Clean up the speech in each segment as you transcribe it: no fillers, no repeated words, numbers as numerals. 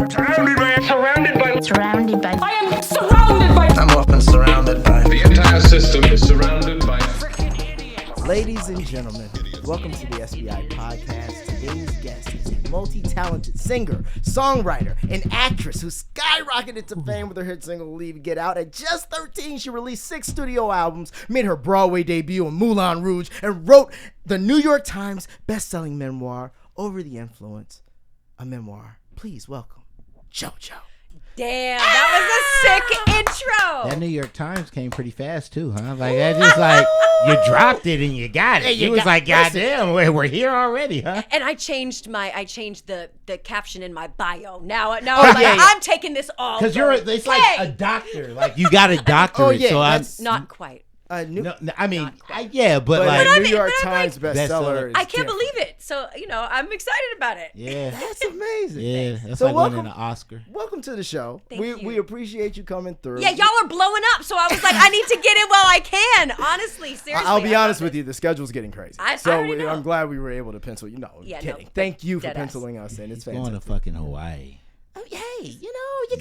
Surrounded by. I am surrounded by. I'm often surrounded by. The entire system is surrounded by freaking idiots. Ladies and gentlemen, welcome to the SBI podcast. Today's guest is a multi-talented singer, songwriter, and actress who skyrocketed to fame with her hit single Leave Get Out. At just 13, she released 6 studio albums, made her Broadway debut in Moulin Rouge, and wrote the New York Times best-selling memoir, Over the Influence, a memoir. Please welcome JoJo. Damn, that was a sick intro. That New York Times came pretty fast too, huh? Like that just like you dropped it and you got it. You was like, goddamn, we're here already, huh? And I changed the caption in my bio. Now I'm taking this all. Because it's like a doctor. Like you got a doctorate. Oh, yeah, so that's not quite. but like New York Times bestseller. I can't believe it. So I'm excited about it. Yeah, That's amazing. yeah. That's So like winning an Oscar. Welcome to the show. Thank you. We appreciate you coming through. Yeah, y'all are blowing up, so I was like, I need to get in while I can. Honestly, seriously. I'll be honest with you, the schedule's getting crazy. I already know. I'm glad we were able to pencil you. No, I'm kidding. Thank you for deadass. penciling us in. It's Going fantastic. to fucking Hawaii. Oh, hey, you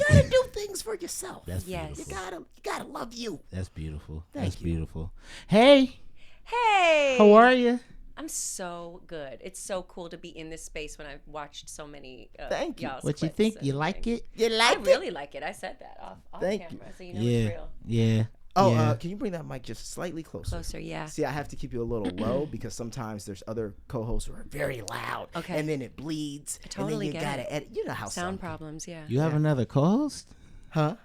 gotta do things for yourself. That's Yes. beautiful. You gotta love you. That's beautiful. Thank That's you. beautiful. Hey, Hey. how are you? I'm so good. It's so cool to be in this space when I've watched so many. Thank you. y'all's What you clips think? and You like things. it? You I like really like it. I said that off Thank camera, you. so you know Yeah, it's real. yeah. Oh, yeah. can you bring that mic just slightly closer? Closer, yeah. See, I have to keep you a little low because sometimes there's other co-hosts who are very loud. Okay. And then it bleeds. I totally and then you get gotta it. edit. You know how Sound problems, yeah. You have another co-host? Huh?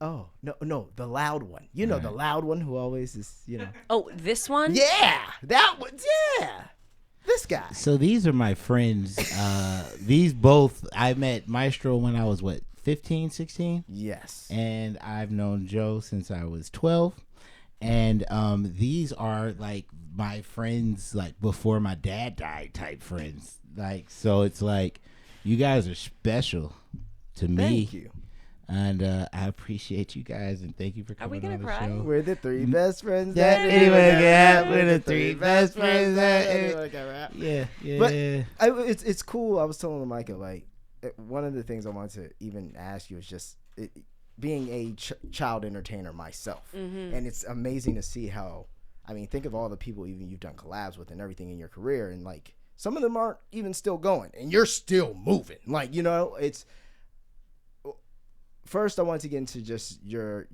Oh, no, the loud one. You know, the Right. loud one who always is, Oh, this one? Yeah, that one. Yeah. This guy. So these are my friends. These both, I met Maestro when I was, 15, 16? Yes. And I've known Joe since I was 12. And these are, like, my friends, like, before my dad died type friends. Like, so it's like, you guys are special to me. Thank you. And I appreciate you guys, and thank you for coming gonna on the cry? show. We're the 3 best friends that anyone can have. We're the 3 best friends that anyone can have. Yeah. But it's cool. I was telling Micah, like, one of the things I wanted to even ask you is just being a child entertainer myself. Mm-hmm. And it's amazing to see how, I mean, think of all the people even you've done collabs with and everything in your career. And, like, some of them aren't even still going. And you're still moving. Like, it's... First, I wanted to get into just your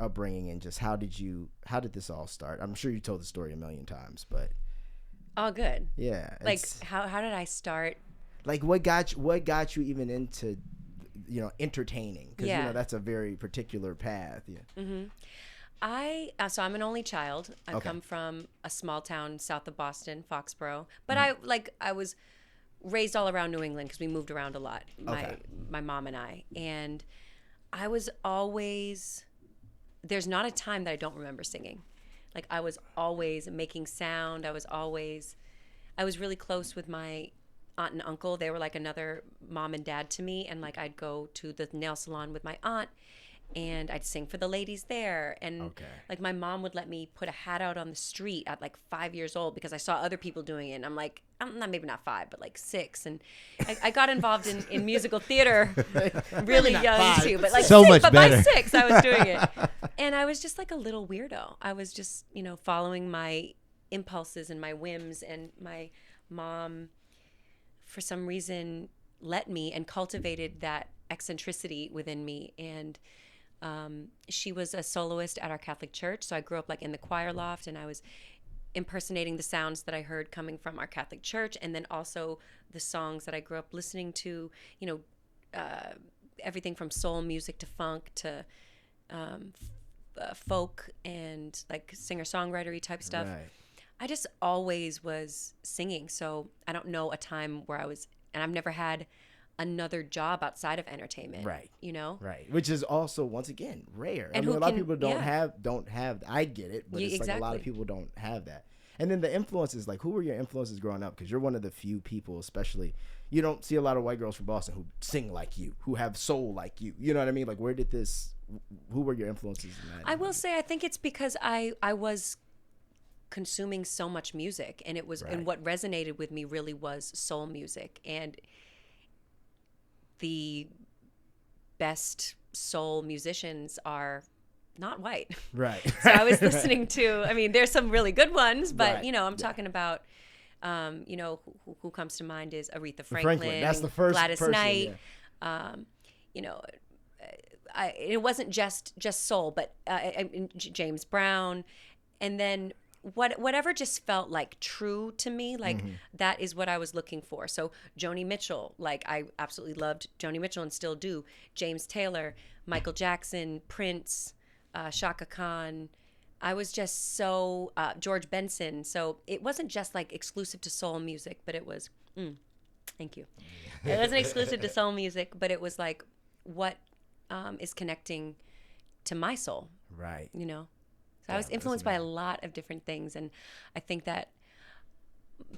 upbringing and just how did this all start? I'm sure you told the story a million times, but All good. yeah, Like, how did I start? like what got you even into entertaining? Because Yeah. that's a very particular path. Yeah. So I'm an only child. I Okay. come from a small town south of Boston, Foxborough. But I was raised all around New England because we moved around a lot. My mom and I. And I was always, there's not a time that I don't remember singing. Like, I was always making sound. I was really close with my aunt and uncle. They were like another mom and dad to me. And like, I'd go to the nail salon with my aunt and I'd sing for the ladies there. And like, my mom would let me put a hat out on the street at like 5 years old because I saw other people doing it. And I'm like, maybe not 5, but like 6. And I got involved in musical theater really young too, but like So 6, much but better. by 6 I was doing it. And I was just like a little weirdo. I was just, following my impulses and my whims, and my mom, for some reason, let me and cultivated that eccentricity within me. And she was a soloist at our Catholic church. So I grew up like in the choir loft, and I was impersonating the sounds that I heard coming from our Catholic church. And then also the songs that I grew up listening to, everything from soul music to funk to folk and like singer-songwriter-y type stuff. Right. I just always was singing. So I don't know a time where I was, and I've never had another job outside of entertainment. Right. Right. Which is also, once again, rare. And I mean, a lot of who people can- don't have. I get it, but it's like a lot of exactly. people don't have that. And then the influences, like, who were your influences growing up? Because you're one of the few people, especially, you don't see a lot of white girls from Boston who sing like you, who have soul like you. You know what I mean? Like, who were your influences in that? I will say, I think it's because I was consuming so much music, and it was, and what resonated with me really was soul music. And the best soul musicians are not white. Right. So I was listening to, I mean, there's some really good ones, but Right. you know, I'm talking about, you know, who comes to mind is Aretha Franklin. That's the first Gladys person, Knight. You know, it wasn't just soul, but James Brown, and then whatever just felt like true to me, like that is what I was looking for. So Joni Mitchell, like I absolutely loved Joni Mitchell and still do. James Taylor, Michael Jackson, Prince, Shaka Khan. I was just so George Benson. So it wasn't just like exclusive to soul music, but it was. Thank you. It wasn't exclusive to soul music, but it was like what is connecting to my soul. Right. You know. So I was influenced by a lot of different things, and I think that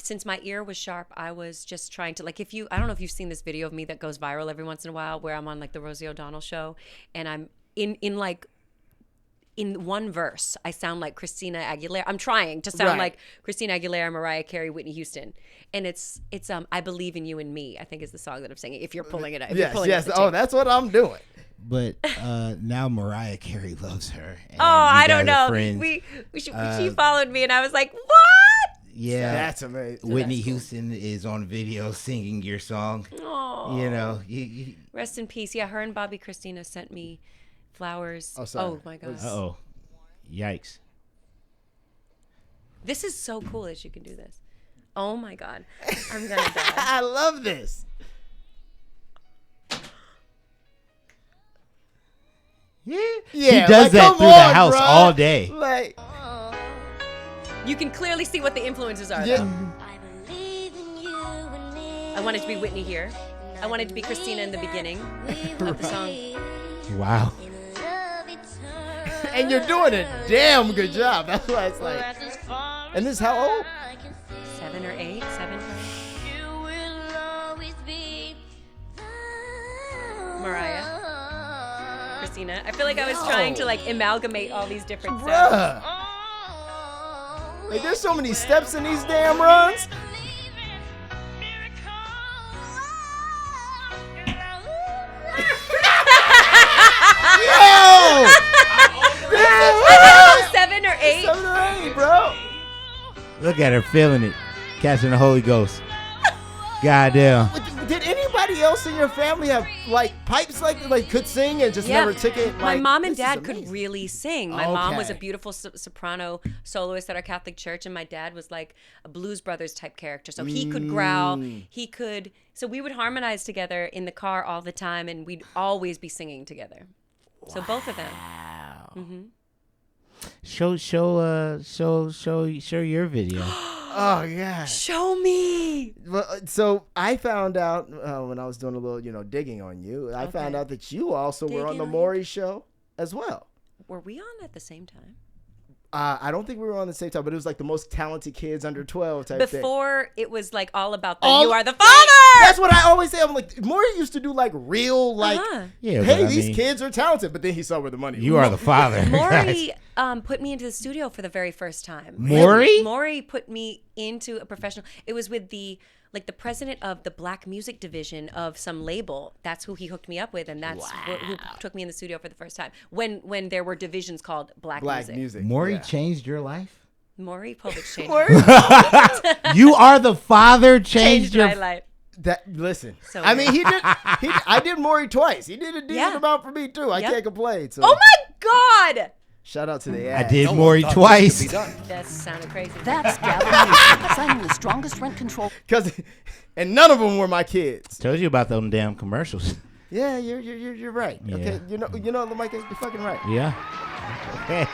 since my ear was sharp, I was just trying to, like, I don't know if you've seen this video of me that goes viral every once in a while where I'm on like the Rosie O'Donnell show, and I'm in one verse, I sound like Christina Aguilera. I'm trying to sound like Christina Aguilera, Mariah Carey, Whitney Houston. And it's I Believe in You and Me, I think is the song that I'm singing. If you're pulling it up. Yes. Oh, that's what I'm doing. But now Mariah Carey loves her. And I don't know. She followed me, and I was like, what? Yeah. That's amazing. Whitney Houston is on video singing your song. Oh. You know. Rest in peace. Yeah, her and Bobby Christina sent me flowers. Oh, my God. Uh-oh. Yikes. This is so cool that you can do this. Oh, my God. I'm going to die. I love this. Yeah. Yeah, He does like, that come through on, the house bro. all day. Like, You can clearly see what the influences are, yeah. though. I wanted to be Whitney here. I wanted to be Christina in the beginning of the song. Wow. And you're doing a damn good job. That's why it's like. And this is how old? 7 or 8, 7. Mariah. Christina. I feel like I was trying to like amalgamate all these different sounds. Bruh. Like, there's so many steps in these damn runs. Yo! I don't know, 7 or 8. 7 or 8, bro. Look at her feeling it. Catching the Holy Ghost. Goddamn. Did anybody else in your family have like pipes like could sing and just never took it? My Like, mom and this is dad could amazing. really sing. My mom was a Okay. beautiful soprano soloist at our Catholic church, and my dad was like a Blues Brothers type character. So he could growl, he could. So we would harmonize together in the car all the time, and we'd always be singing together. So both of them. Wow. Mm-hmm. Show your video. Oh yeah. Show me. Well, so I found out when I was doing a little, digging on you. I found Okay. out that you also were on Digging the on Maury show as well. Were we on at the same time? I don't think we were on the same time, but it was like the most talented kids under 12 type thing. Before it was like all about the All- you are the father. That's what I always say. I'm like, Maury used to do like real, like, Yeah, hey, but I these mean, kids are talented, but then he saw where the money You was. are the father. Maury put me into the studio for the very first time. Maury? Maury put me into a professional. It was with the president of the Black music division of some label. That's who he hooked me up with, and that's who took me in the studio for the first time. When there were divisions called Black music. Maury yeah. changed your life? Maury Povich changed You are the father changed your my life. Listen, So I mean, I did Maury twice. He did a decent Yeah. amount for me too. I Yep. can't complain. So Oh my God! shout out to the I ads. did Maury twice. That sounded crazy. That's Gavin Newsom, signing the strongest rent control. And none of them were my kids. Told you about them damn commercials. Yeah, you're right. Yeah. Okay, Mike, you're fucking right. Yeah. Okay.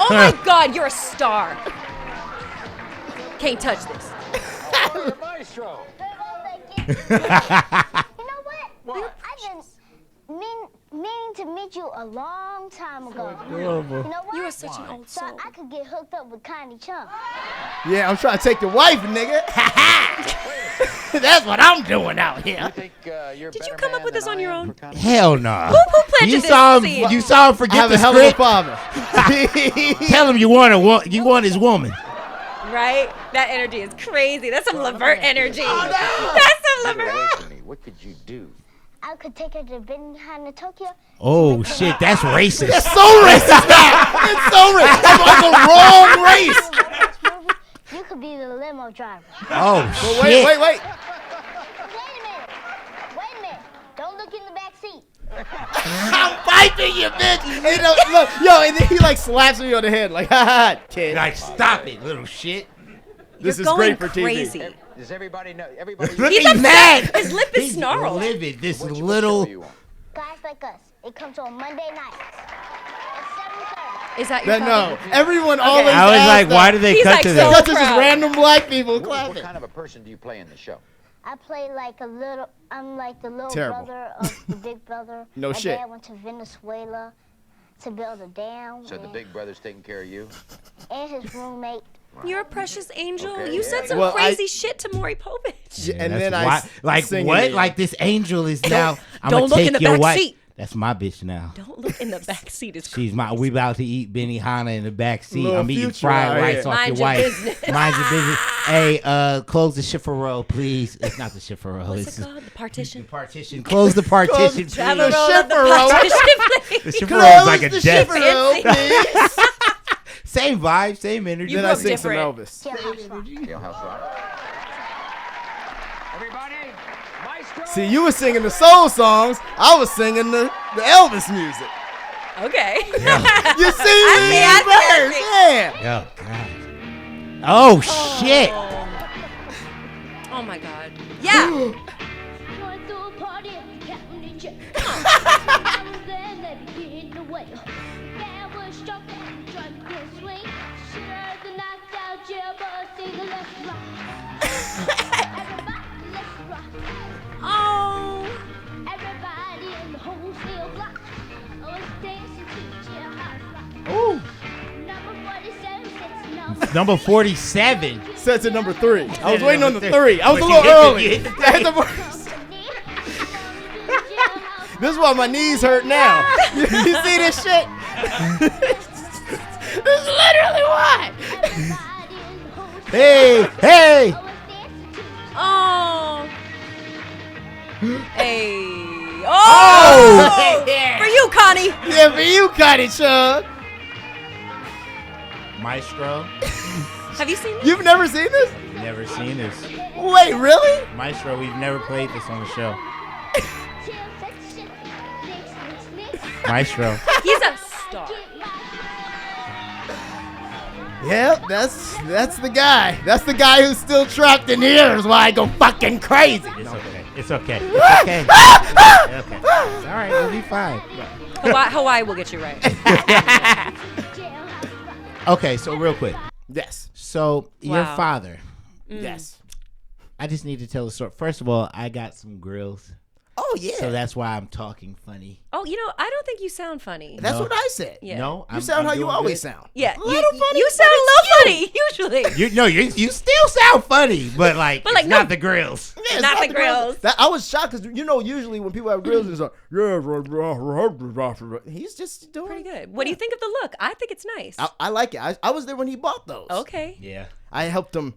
Oh my God, you're a star. Can't touch this. Maestro. You know what? I've been meaning to meet you a long time ago. You know what? You are such an old So soul. I could get hooked up with Connie Chum. Yeah, I'm trying to take your wife, nigga. That's what I'm doing out here. Did you come up with this on your own? Hell no. Who planted You this saw him. seed? You saw him I forget have the a hell of a script. father. Tell him you want his woman. Right? That energy is crazy. That's some Levert energy. That's some Levert. What could you do I could take her to Benihana, Tokyo. Oh shit, that's racist. That's so racist now. It's so racist. That's the wrong race. You could be the limo driver. Oh But shit. wait. Wait a minute. Don't look in the back seat. I'm fighting you, bitch. And, look, yo, and then he like slaps me on the head, like, haha, kid. Like, stop it, little shit. This You're is going great for crazy. TV. Does everybody know? Everybody. Look, He's he's upset. mad. His lip is He's snarled. livid. This What little. show you on? Guys like us. It comes on Monday nights at 7:30. Is that your No, father? everyone always I was asks like, that. why do they He's cut like to so that? Because it's just proud. random black people What clapping. kind of a person do you play in the show? I play like I'm like the little Terrible. brother of the big brother. No My shit. dad went to Venezuela to build a dam. So the big brother's taking care of you? And his roommate. You're a precious angel. Okay, You yeah, said I some Well, crazy shit to Maury Povich. And That's then why- like sing what? it. Like this angel is now. I'm don't gonna look take in the your back wife. seat. That's my bitch now. Don't look in the back seat. It's She's my. We about to eat Benihana in the back seat. Little I'm eating Future fried out rice here. off Mind your your wife. business. Mind your business. Hey, close the chifferoll, please. It's not the chifferoll. What's It's it called? The partition. partition. Close the partition, please. Have a The roll of the chifferoll. partition, The please. chifferoll is like a Close the death. chifferoll, please. Same vibe, same energy. You Then I look sing some different. Elvis. Jailhouse Rock. Jailhouse Rock. Everybody, maestro. See, you were singing the soul songs. I was singing the Elvis music. Okay. You see I me? see. Yeah. Oh god. Oh shit. Oh my God. Yeah. Going to a party, counting the check. I was there, let me get in the way. There was strong and drunk and swing. Sure, the knocked out jailbird singer, let's rock. Everybody, let's rock. Oh. Everybody in the wholesale block. I was dancing to jailhouse rock. Ooh. Number 47 sits number. Number 47. Set to number 3. I was to waiting on number the three. 3. I was But a you little hit the- early. you hit the I hit the This is why my knees hurt now. You see this shit? This is literally why. Hey, hey. Oh. Hey. Oh. Oh. For you, Connie. Yeah, for you, Connie Chung. Maestro. Have you seen this? You've never seen this? Never seen this. Wait, really? Maestro, we've never played this on the show. Maestro. He's a star. Yep, that's the guy. That's the guy who's still trapped in here. Is why I go fucking crazy. It's okay. It's okay. It's okay. It's okay. It's all right. We'll be fine. Hawaii will get you right. Okay, so real quick. Yes. So your Wow. father. Yes. I just need to tell a story. First of all, I got some grills, Oh yeah. so that's why I'm talking funny. Oh, I don't think you sound funny. That's No. what I said. Yeah. No, You sound how you doing always good. sound. Yeah, A little funny, you but sound a it's little funny usually. You still sound funny, but like, But, like, it's no- not the grills. Yeah, it's Not the grills. I was shocked because usually when people have grills, it's like he's just doing Pretty good. What do you think of the look? I think it's nice. I like it. I was there when he bought those. Okay. Yeah, I helped him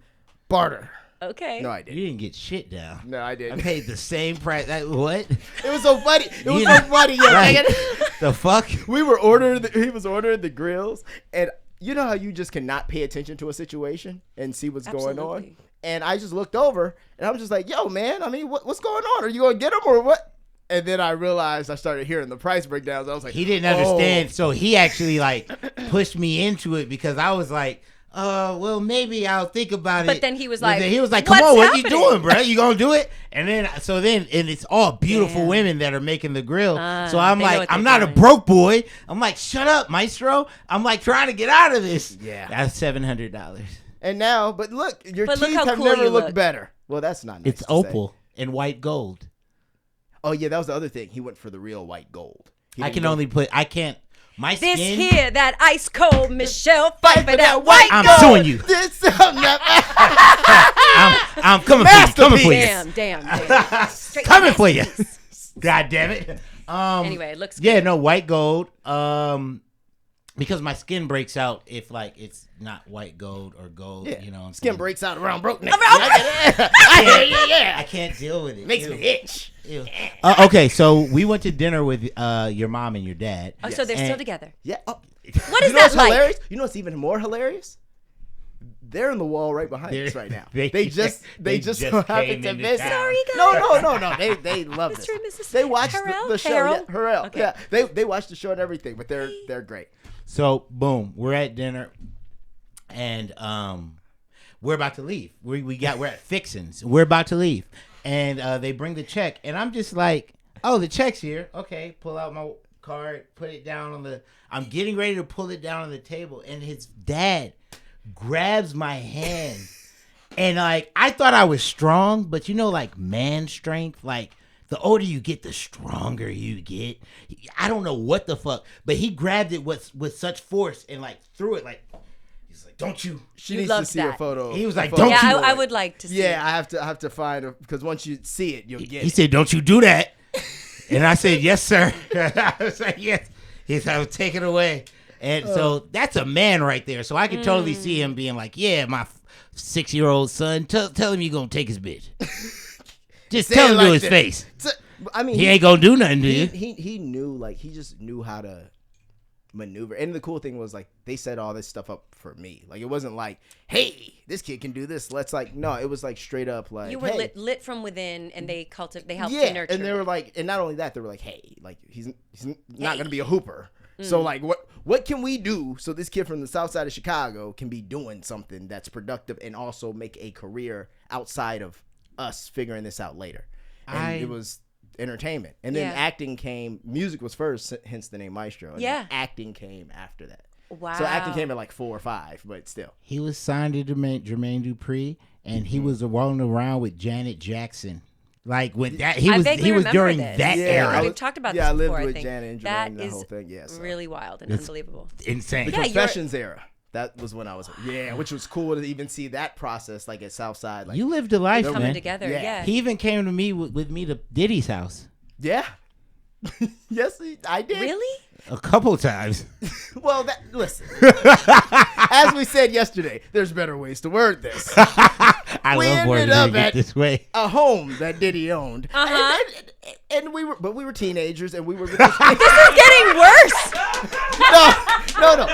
barter. Okay. No, I you didn't. didn't get shit down. No, I I didn't. paid the same price. What? It was so funny. It was You so know- funny. Yo, Like, nigga. the fuck? We were ordering. He was ordering the grills, and you know how you just cannot pay attention to a situation and see what's going on. Absolutely. And I just looked over, and I'm just like, "Yo, man. I mean, what's going on? Are you gonna get them or what?" And then I realized I started hearing the price breakdowns. I was like, He didn't understand, so he actually like pushed me into it because I was like, well, maybe I'll think about it. But then he was And like, then he was like, come "What's on, what you happening?" doing, bro? You gonna do it? And then, and it's all beautiful Damn. women that are making the grill. So I'm they know like, what I'm they're not a doing. broke boy. I'm like, shut up, maestro. I'm like trying to get out of this. Yeah. That's $700. And now, but look, your But look teeth how have cool never you looked look. better. Well, that's not nice It's to say. opal and white gold. Oh yeah, that was the other thing. He went for the real white gold. He I didn't can go- only my This skin. here, that ice cold Michelle fight for that white I'm gold. suing you. This I'm coming for you. Coming for you. Damn. Straight Coming for you. God damn it. Anyway, it looks Yeah, good. no, white gold. because my skin breaks out if like it's not white gold or gold. Yeah. You know, what I'm Skin saying? breaks out around broke niggas. I hear you, yeah. I can't deal with it. Makes Ew. me itch. Ew. Okay, so we went to dinner with your mom and your dad. Oh, so they're still together. Yeah. Oh. What is You know that what's like? hilarious? You know what's even more hilarious? They're in the wall right behind us right now. They just so happen to visit. Sorry, guys. No. They love this. Mr. and Mrs. They watched Harrell? the show. Harrell? Yeah, Harrell. Okay. Yeah. They watched the show and everything, but they're great. So boom, we're at dinner, and we're about to leave. We're at Fixins. We're about to leave, and they bring the check, and I'm just like, oh, the check's here. Okay, pull out my card, put it down on the. I'm getting ready to pull it down on the table, and his dad grabs my hand, and like I thought I was strong, but you know, like man strength, like. The older you get, the stronger you get. I don't know what the fuck, but he grabbed it with such force and like threw it like. He's like, "Don't you?" She You needs to loved see a that. photo. He was like, a photo. "Don't Yeah, you?" I would like to see. Yeah, it. I have to find it because once you see it, you'll get He it. said, "Don't you do that?" And I said, "Yes, sir." I was like, "Yes." He said, "I'll take it away." And so that's a man right there. So I could totally see him being like, "Yeah, my 6-year-old son, tell him you're gonna take his bitch. Just Say tell it him like to his that. face. I mean, He ain't gonna do nothing to you." he knew, like, he just knew how to maneuver. And the cool thing was, like, they set all this stuff up for me. Like, it wasn't like, hey, this kid can do this. Let's, like, no, it was like straight up like, You were hey. lit from within, and they helped to nurture. And they were like, and not only that, they were like, hey, like, he's not gonna be a hooper. So like, what can we do so this kid from the south side of Chicago can be doing something that's productive and also make a career outside of us figuring this out later? And it was entertainment, and then acting came. Music was first, hence the name Maestro. And then acting came after that. Wow. So acting came at like 4 or 5, but still. He was signed to Jermaine Dupri, and he was rolling around with Janet Jackson. Like when that he was during this. that era. We've talked about Yeah, I this lived before. with I think Janet and Jermaine, that the is whole thing. Yeah, so. really wild and It's unbelievable. Insane. The Yeah, Confessions era. That was when I was which was cool to even see that process like at Southside. Like You lived a life, Coming man. together, Yeah. yeah. He even came to me with me to Diddy's house yeah, yes, I did. Really? a couple times. Well, listen. As we said yesterday, there's better ways to word this. I We love ended wording up it at this way. a home that Diddy owned, and we were teenagers, and we were. With this This is getting worse. no.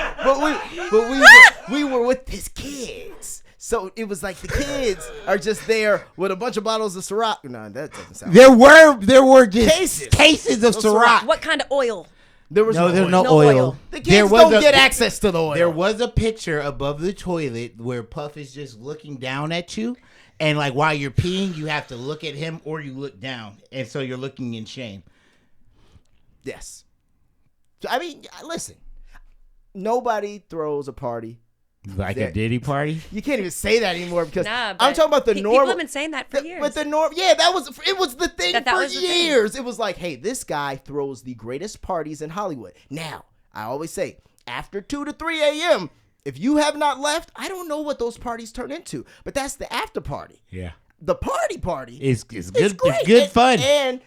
But we were with his kids. So it was like the kids are just there with a bunch of bottles of Ciroc. No, that doesn't sound. There were just cases of Ciroc. What kind of oil? There was There's no No oil. oil. The kids don't get access to the oil. There was a picture above the toilet where Puff is just looking down at you, and like while you're peeing, you have to look at him or you look down, and so you're looking in shame. Yes. I mean, listen. Nobody throws a party. Like a Diddy party. You can't even say that anymore because Nah, I'm but talking about the normal. People have been saying that for years. But the norm, yeah, it was the thing That for was the thing. years. It was like, hey, this guy throws the greatest parties in Hollywood. Now, I always say, after 2 to 3 a.m., if you have not left, I don't know what those parties turn into. But that's the after party. Yeah. The party It's good. It's great. It's good fun. And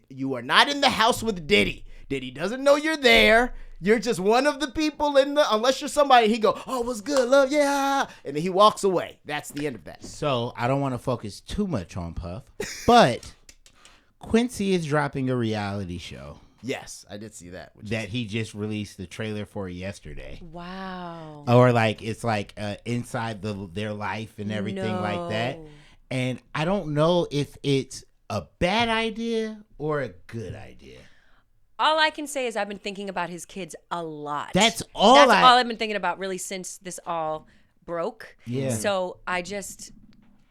you are not in the house with Diddy. Diddy doesn't know you're there. You're just one of the people unless you're somebody, he go, oh, what's good, love, yeah. And then he walks away. That's the end of that. So I don't want to focus too much on Puff, but Quincy is dropping a reality show Yes, I did see that. that he just released the trailer for yesterday. Wow. Or like it's like inside their life and everything like that. No. And I don't know if it's a bad idea or a good idea. All I can say is I've been thinking about his kids a lot. That's all I've been thinking about really since this all broke. Yeah. So I just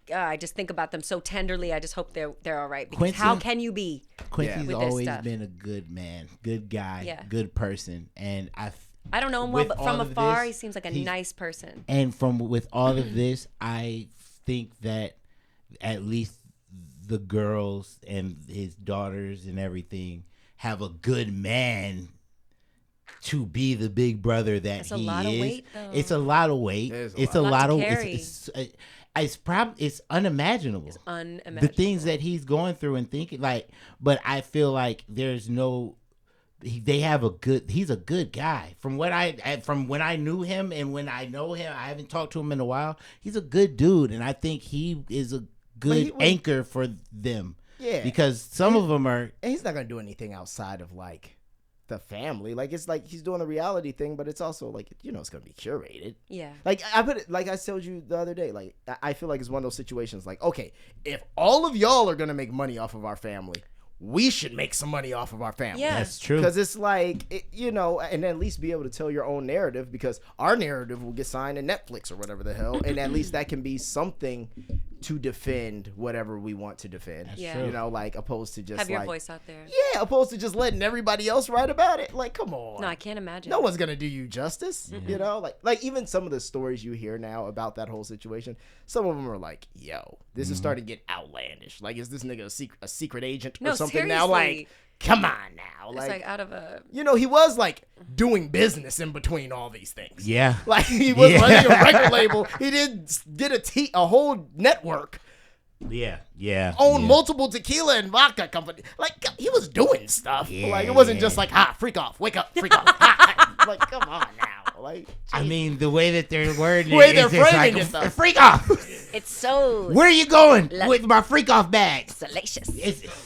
think about them so tenderly. I just hope they're all right. Because Quincy- how can you be? Quincy's with this always stuff? been a good man, good guy, Yeah. good person, and I don't know him well, with but all from of afar, this, he seems like a he's- nice person. And with all of this, I think that at least the girls and his daughters and everything have a good man to be the big brother that That's he a lot is. of weight, though. It's a lot of weight. It is a It's lot. a lot to of carry. it's unimaginable. It's unimaginable. The things that he's going through and thinking but I feel like there's no they have a good. He's a good guy. From when I knew him and when I know him, I haven't talked to him in a while. He's a good dude, and I think he is a good anchor for them. Yeah, because some of them are. And he's not gonna do anything outside of like the family. Like it's like he's doing a reality thing, but it's also like it's gonna be curated. Yeah. Like I put it, like I told you the other day. Like I feel like it's one of those situations. Like okay, if all of y'all are gonna make money off of our family, we should make some money off of our family. Yeah. That's true. Because it's like, and at least be able to tell your own narrative, because our narrative will get signed to Netflix or whatever the hell. And at least that can be something to defend whatever we want to defend. That's true. Like opposed to just have your voice out there. Yeah, opposed to just letting everybody else write about it. Like, come on. No, I can't imagine. No one's going to do you justice. Like even some of the stories you hear now about that whole situation, some of them are like, yo, this is starting to get outlandish. Like, is this nigga a secret agent or something seriously. now? Like, come on now. It's like out of a... he was like doing business in between all these things. Yeah. Like he was running a record label. He did a whole network. Yeah. Owned multiple tequila and vodka company. Like he was doing stuff. Yeah. Like it wasn't just like, freak off, wake up, freak off. Like, come on now. Like, I mean, the way that they're wording The way it, they're it's just framing like it, though. freak off. It's so... Where are you going with my freak off bag? salacious.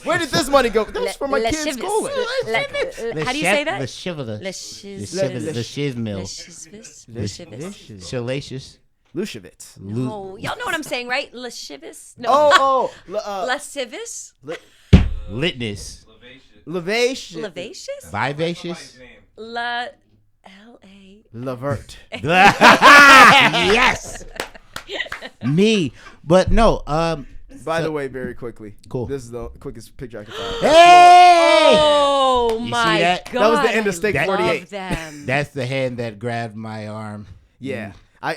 Where did this money go? That was for my kids' schooling. How do you say that? The shiver. Salacious. Lushevitz. No, y'all know what I'm saying, right? Lascivious? No. Lascivious? Litness. Levacious. Vivacious. L-A. Lavert. Yes. Me. But no, By the way, very quickly. Cool. This is the quickest picture I can find. Hey! Oh You my see that? God. That was the end of Steak I 48. love them. That's the hand that grabbed my arm. Yeah.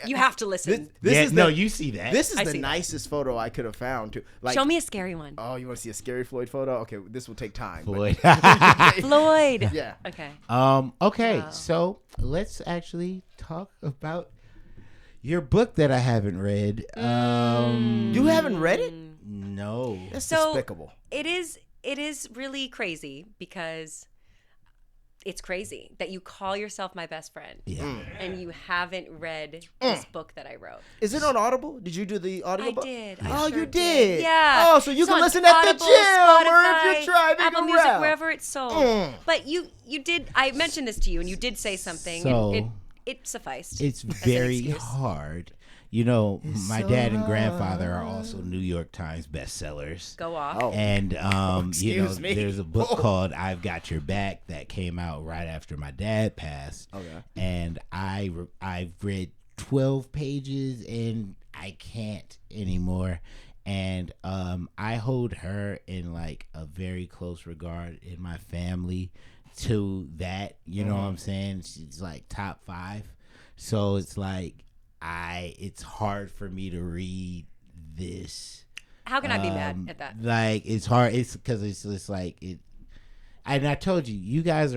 You have to listen. You see that. This is I the see that. nicest photo I could have found too. Like, Show me a scary one. Oh, you want to see a scary Floyd photo? Okay, this will take time. Floyd. Floyd. Yeah. Okay. Okay, Wow. so let's actually talk about your book that I haven't read. You haven't read it? No. That's So despicable. it is really crazy because it's crazy that you call yourself my best friend and you haven't read this book that I wrote. Is it on Audible? Did you do the audiobook? I did. Oh, sure you did? Yeah. Oh, so you It's can on listen at the Audible, gym or if Spotify, you're driving Apple around. Music, wherever it's sold. But you did. I mentioned this to you, and you did say something. So, and it sufficed. It's as an very excuse. hard. My dad and grandfather are also New York Times bestsellers. Go off. Oh. And Excuse me. there's a book called "I've Got Your Back" that came out right after my dad passed. Okay. And I've read 12 pages and I can't anymore. And I hold her in like a very close regard in my family to that. You know what I'm saying? She's like top 5. So it's like it's hard for me to read this. How can I be mad at that? Like it's hard. It's because it's like it. And I told you, you guys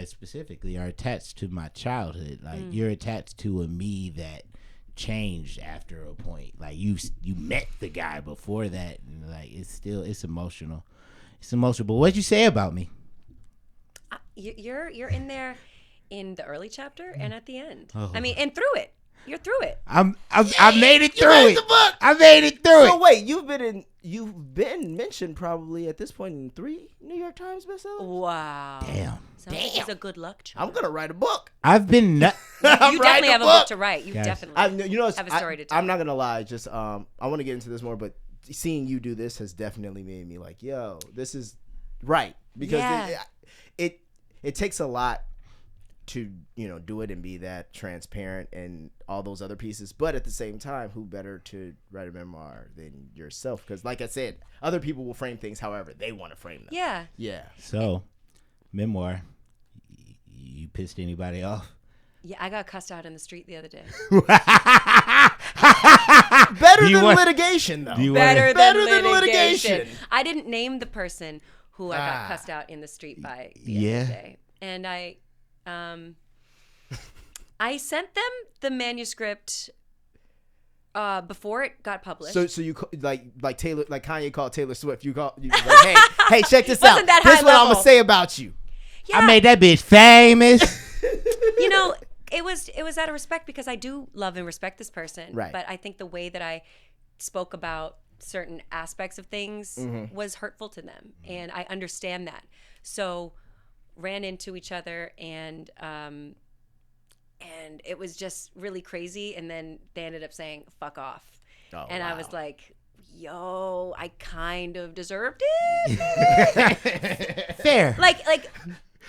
specifically are attached to my childhood. Like you're attached to a me that changed after a point. Like you met the guy before that, and like it's emotional. It's emotional. But what'd you say about me? You're in there in the early chapter and at the end. Oh. I mean, and through it. You're through it. I made it through made it. the book. I made it through So it. wait, you've been mentioned probably at this point in 3 New York Times bestsellers? Wow. Damn. It's a good luck charm. I'm gonna write a book. I've been. You definitely have a book to write. You Guys. definitely have a story to tell. I'm not gonna lie. Just I want to get into this more, but seeing you do this has definitely made me like, yo, this is right, because it takes a lot to do it and be that transparent and all those other pieces. But at the same time, who better to write a memoir than yourself? Because like I said, other people will frame things however they want to frame them. Yeah. So, memoir. You pissed anybody off? Yeah, I got cussed out in the street the other day. Better than litigation, though. Better Better than than litigation. litigation. I didn't name the person who I got cussed out in the street by the other day. And I sent them the manuscript Before it got published. So you like Taylor, like Kanye called Taylor Swift. You was like, hey, check this out. That This high is what I'm level. gonna say about you. Yeah. I made that bitch famous. You know, it was out of respect because I do love and respect this person. Right. But I think the way that I spoke about certain aspects of things was hurtful to them, and I understand that. So ran into each other, and it was just really crazy. And then they ended up saying "fuck off," and I was like, "Yo, I kind of deserved it." Fair. Like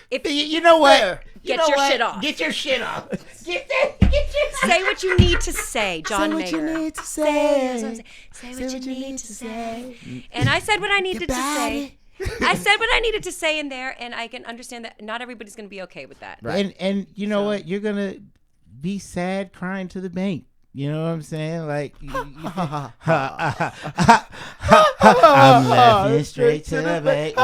if You know what? Get your shit off. Get your shit off. Say what you need to say, John Mayer. Say what you need to say. Say what you need to say. And I said what I needed to say. I said what I needed to say in there, and I can understand that not everybody's going to be okay with that. Right. And you know what? You're gonna be sad crying to the bank. You know what I'm saying? Like, I'm laughing straight to the bank.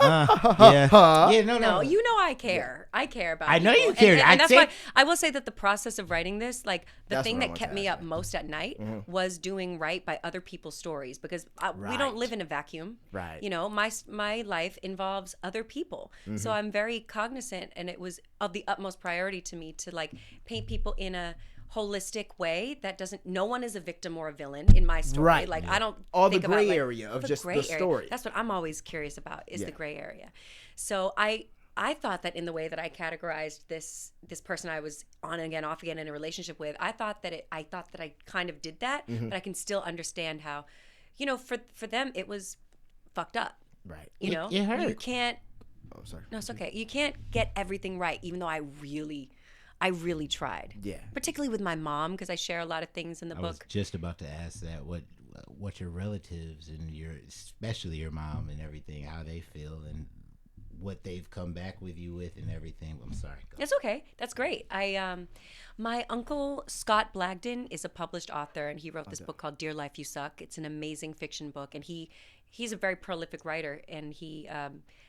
Yeah. No, you know I care. I care about I know people. you care. And I'd that's say- why I will say that the process of writing this, like the That's thing what I that want kept to me ask up you. most at night was doing right by other people's stories, because we Right. don't live in a vacuum. Right. You know, my life involves other people. So I'm very cognizant, and it was of the utmost priority to me to like paint people in a holistic way that doesn't. No one is a victim or a villain in my story. Right. Like I don't All the think about, gray like, area of the just gray the area. story. That's what I'm always curious about is Yeah. the gray area. So I thought that in the way that I categorized this person I was on again, off again in a relationship with, I thought that I kind of did that, but I can still understand how, you know, for them it was fucked up. Right. You know, it hurt. you can't. Oh, sorry. No, it's okay. You can't get everything right, even though I really tried. Yeah. Particularly with my mom, because I share a lot of things in the I was book. just about to ask that. What your relatives and especially your mom and everything, how they feel and what they've come back with you with and everything. I'm sorry. Go. That's okay. That's great. My uncle Scott Blagden is a published author, and he wrote this book called Dear Life You Suck. It's an amazing fiction book, and he's a very prolific writer, and he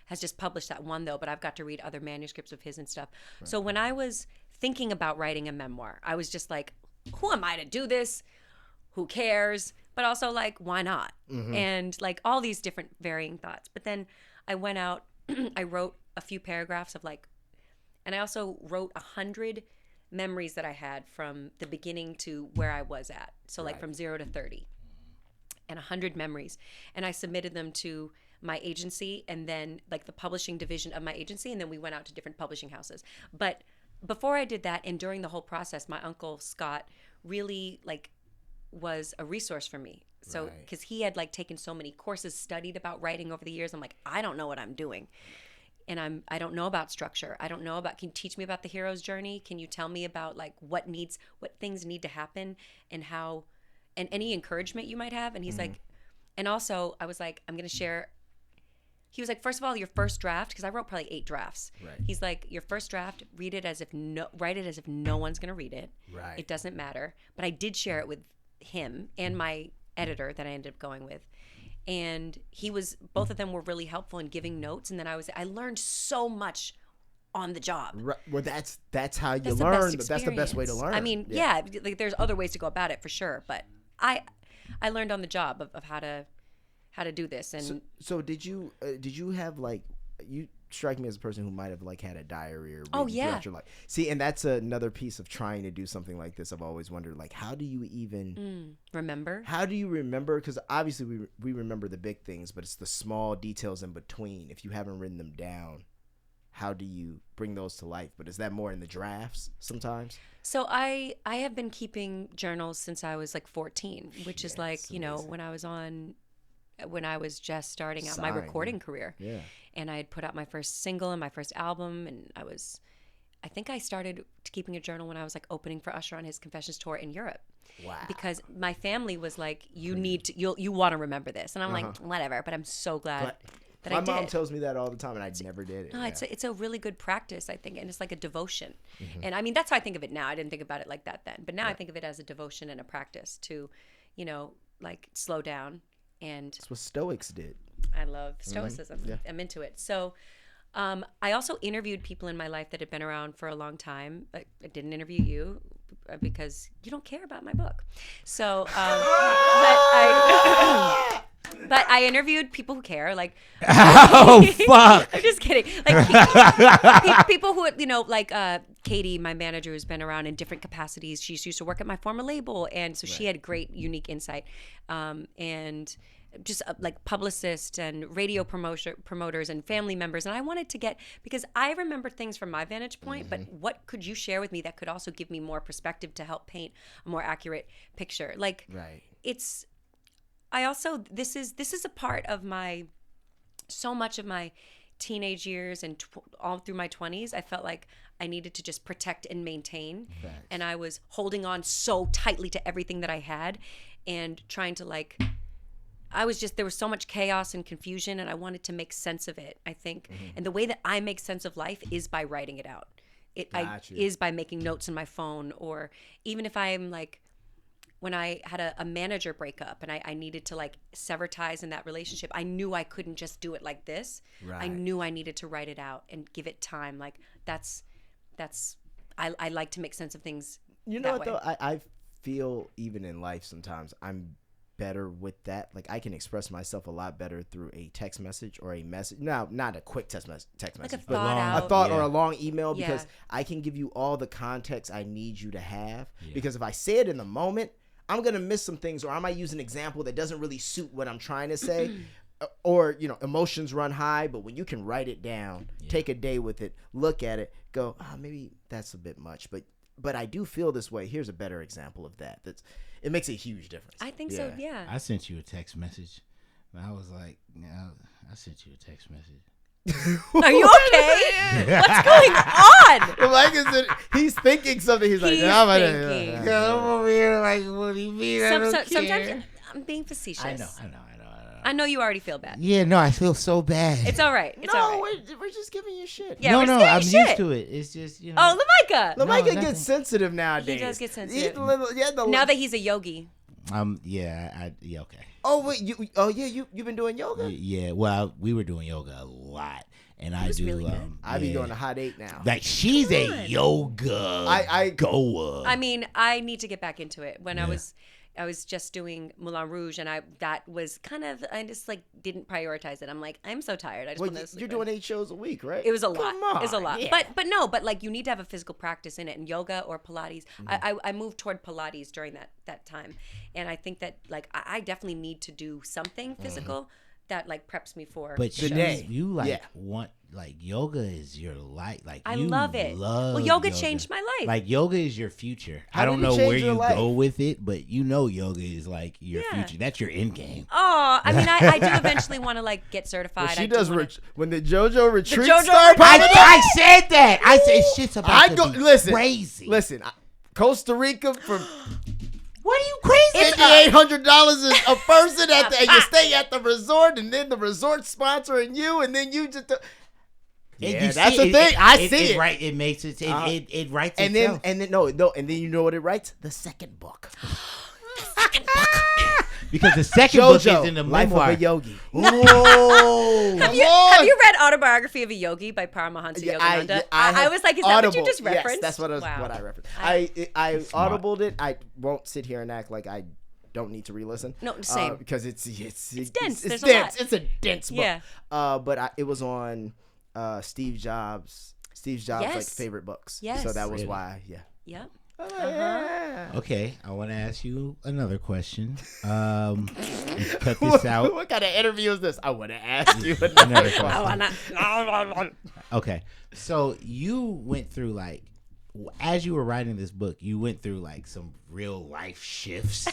has just published that one though. But I've got to read other manuscripts of his and stuff. Right. So when I was thinking about writing a memoir, I was just like, who am I to do this? Who cares? But also like, why not? And like all these different varying thoughts. But then I went out. I wrote a few paragraphs of like, and I also wrote 100 memories that I had from the beginning to where I was at. So like from 0 to 30, and 100 memories. And I submitted them to my agency, and then like the publishing division of my agency. And then we went out to different publishing houses. But before I did that, and during the whole process, my uncle Scott really like was a resource for me. So, because he had like taken so many courses, studied about writing over the years, I'm like, I don't know what I'm doing, and I don't know about structure. I don't know about. Can you teach me about the hero's journey? Can you tell me about like what things need to happen, and how, and any encouragement you might have? And he's like, and also I was like, I'm gonna share. He was like, first of all, your first draft, because I wrote probably 8 drafts. Right. He's like, your first draft, write it as if no one's gonna read it. Right. It doesn't matter. But I did share it with him and my editor that I ended up going with, and both of them were really helpful in giving notes. And then I learned so much on the job. Right. Well, that's how you That's the learn. best That's the best way to experience. learn. I mean, yeah, like there's other ways to go about it for sure, but I learned on the job of how to do this. And so did you have like, you strike me as a person who might have like had a diary or throughout your life. See, and that's another piece of trying to do something like this. I've always wondered, like, how do you even remember? How do you remember? Because obviously we remember the big things, but it's the small details in between. If you haven't written them down, how do you bring those to life? But is that more in the drafts sometimes? So I have been keeping journals since I was like 14, which is like, you know, when I was just starting out my recording career. Yeah. And I had put out my first single and my first album, and I think I started keeping a journal when I was like opening for Usher on his Confessions tour in Europe. Wow. Because my family was like, you want to remember this. And I'm like, whatever, but I'm so glad that I did. My mom tells me that all the time, and I never did it. No, it's a really good practice, I think, and it's like a devotion. And I mean, that's how I think of it now. I didn't think about it like that then, but now I think of it as a devotion and a practice to, you know, like slow down. And that's what Stoics did. I love Stoicism. Yeah. I'm into it. So I also interviewed people in my life that had been around for a long time. I didn't interview you. because you don't care about my book. So, but I interviewed people who care. Like, Oh fuck! I'm just kidding. Like people who, like Katie, my manager, who's been around in different capacities. She used to work at my former label, and so she had great, unique insight. And just like publicists and radio promoters and family members. And I wanted to get, because I remember things from my vantage point, but what could you share with me that could also give me more perspective to help paint a more accurate picture? Like, this is a part of so much of my teenage years and all through my 20s, I felt like I needed to just protect and maintain. Thanks. And I was holding on so tightly to everything that I had and trying to there was so much chaos and confusion, and I wanted to make sense of it, I think. And the way that I make sense of life is by writing it out. Is by making notes in my phone, or even if I'm like, when I had a manager breakup and I needed to like sever ties in that relationship, I knew I couldn't just do it like this. Right. I knew I needed to write it out and give it time. Like I like to make sense of things. You know what, though? I feel even in life sometimes I'm better with that. Like, I can express myself a lot better through a text message or a message. No, not a quick text message, like but a thought or a long email, because I can give you all the context I need you to have. Because if I say it in the moment, I'm going to miss some things, or I might use an example that doesn't really suit what I'm trying to say. Or, emotions run high, but when you can write it down, take a day with it, look at it, go, maybe that's a bit much, but I do feel this way. Here's a better example of that. It makes a huge difference. I think so, yeah. I sent you a text message. And I was like, I sent you a text message. Are you okay? What's going on? Like, he's thinking something. He's like, I'm over here like, what do you mean? Sometimes I'm being facetious. I know. I know you already feel bad. Yeah, no, I feel so bad. It's all right. We're just giving you shit. Yeah, I'm used to it. It's just, Oh, Lamika gets sensitive nowadays. He does get sensitive. Now that he's a yogi. Okay. Oh wait, you've been doing yoga? Yeah, well, we were doing yoga a lot, and I do. Really I be going to hot 8 now. Like, she's a yoga goer. I mean, I need to get back into it. When I was just doing Moulin Rouge, and I just like didn't prioritize it. I'm like, I'm so tired. I just want to sleep. You're doing 8 shows a week, right? It was a lot. Come on. It was a lot. Yeah. But like, you need to have a physical practice in it, and yoga or Pilates. I moved toward Pilates during that time, and I think that like I definitely need to do something physical that like preps me for But the shows. you want, like, yoga is your life. Like, I love it. Well, yoga changed my life. Like, yoga is your future. How I don't did it know change where your you life? go with it, but yoga is like your future. That's your end game. Oh, I mean, I do eventually want to like get certified. Well, she does. When the JoJo retreat JoJo started, I said that. I said shit's about to be crazy. Listen, Costa Rica for. What are you crazy? $5,800 a person and you stay at the resort, and then the resort sponsoring you, and then you just. That's the thing. I see it. Right, it makes it. It writes and itself. And then you know what it writes? The second book. Because the second book is in the Life memoir. of a Yogi. Oh, have you read Autobiography of a Yogi by Paramahansa Yogananda? I was like, is that what you just referenced? Yes, that's what I referenced. I audibled it. I won't sit here and act like I don't need to re-listen. No, same. Because it's dense. It's There's dense. a lot. It's a dense book. Yeah. But it was on Steve Jobs' like favorite books. Yes. So that was why. Yeah. Yep. Okay, I want to ask you another question. Cut this out. What kind of interview is this? I want to ask you another question. Okay, so you went through, like, as you were writing this book, you went through like some real life shifts,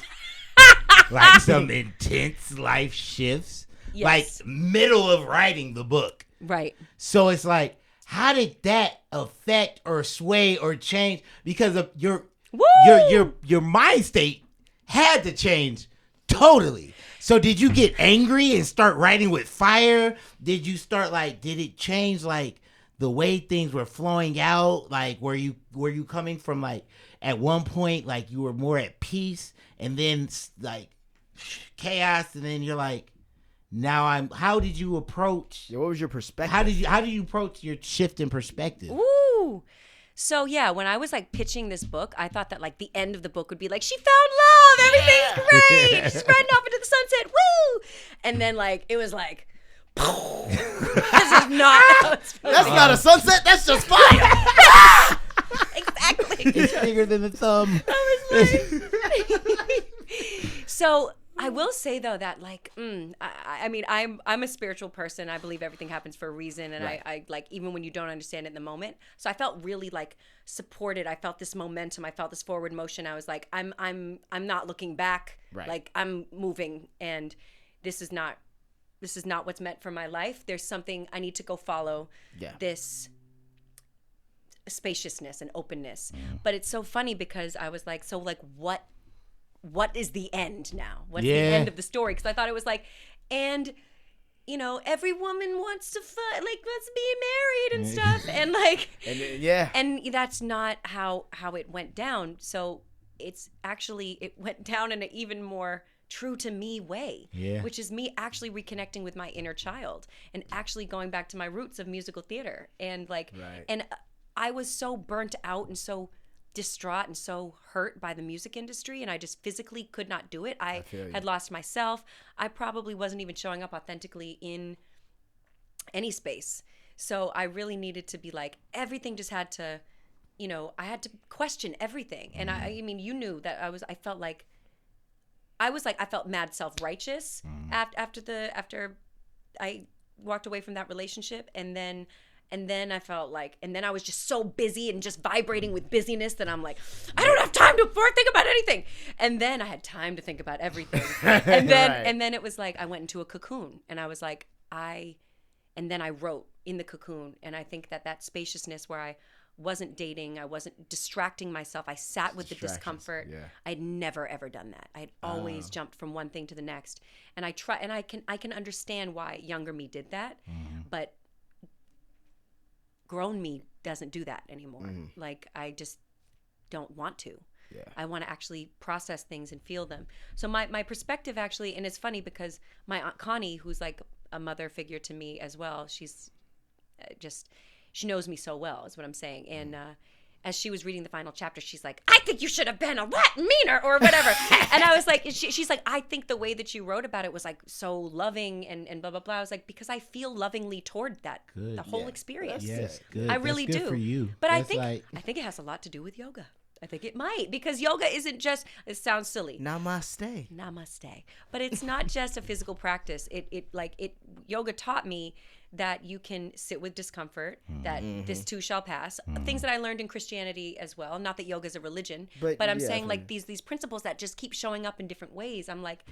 like some intense life shifts, like middle of writing the book. Right. So it's like, how did that affect or sway or change? Because of your mind state had to change totally. So did you get angry and start writing with fire? Did you start did it change like the way things were flowing out? Like, were you coming from like at one point like you were more at peace, and then like chaos, and then you're like, how did you approach? What was your perspective? How did you approach your shift in perspective? Ooh, So yeah, when I was like pitching this book, I thought that like the end of the book would be like, she found love, everything's great, she's riding off into the sunset, woo! And then like it was like, this is not how it's supposed That's to not a sunset. That's just fire. Exactly. It's bigger than the thumb. So I will say though that like, I mean, I'm a spiritual person. I believe everything happens for a reason, and I like even when you don't understand it in the moment. So I felt really like supported. I felt this momentum. I felt this forward motion. I was like, I'm not looking back. Right. Like I'm moving, and this is not what's meant for my life. There's something I need to go follow. Yeah. This spaciousness and openness. But it's so funny because I was like, so like what is the end now? What's the end of the story? Because I thought it was like, and you know, every woman wants to like, let's be married and stuff, and like, and that's not how it went down. So it's actually, it went down in an even more true to me way, which is me actually reconnecting with my inner child and actually going back to my roots of musical theater. And like, and I was so burnt out and so distraught and so hurt by the music industry, and I just physically could not do it. I had lost myself. I probably wasn't even showing up authentically in any space. So I really needed to be like, everything just had to, you know, I had to question everything. And I mean, you knew that I felt I felt mad self-righteous after I walked away from that relationship. And then I felt like, and then I was just so busy and just vibrating with busyness that I'm like, I don't have time to think about anything. And then I had time to think about everything. And then it was like, I went into a cocoon, and I was like, and then I wrote in the cocoon. And I think that spaciousness where I wasn't dating, I wasn't distracting myself, I sat with the discomfort. I'd never ever done that. I'd always jumped from one thing to the next. And I can understand why younger me did that, but grown me doesn't do that anymore. Like, I just don't want to. I want to actually process things and feel them. So my perspective actually, and it's funny because my Aunt Connie, who's like a mother figure to me as well, she's she knows me so well, is what I'm saying. And as she was reading the final chapter, she's like, I think you should have been a lot meaner or whatever. And I was like, she's like, I think the way that you wrote about it was like so loving and blah, blah, blah. I was like, because I feel lovingly toward that, the whole experience. Yes, good. I really That's good do. for you. But I That's think it has a lot to do with yoga. I think it might, because yoga isn't just, it sounds silly. Namaste. But it's not just a physical practice. Yoga taught me that you can sit with discomfort, that this too shall pass. Things that I learned in Christianity as well. Not that yoga is a religion, but I'm saying like these principles that just keep showing up in different ways. I'm like,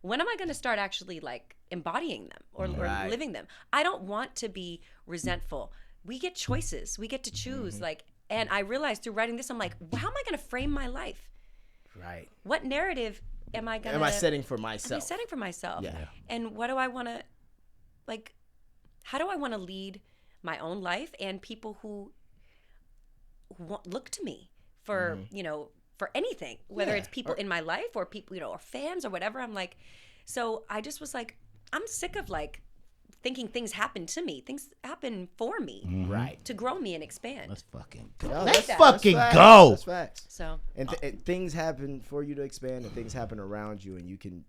when am I going to start actually like embodying them or living them? I don't want to be resentful. We get choices. We get to choose. Like, and I realized through writing this, I'm like, how am I going to frame my life? Right. What narrative am I setting for myself? Yeah. And what do I want to, like, how do I want to lead my own life and people who look to me for, you know, for anything, whether it's people in my life or people, you know, or fans or whatever. I'm like, so I just was like, I'm sick of like thinking things happen to me. Things happen for me. Right. To grow me and expand. Let's fucking go. No, Let's that's fucking facts. go. That's facts. So. And things happen for you to expand, and things happen around you, and you can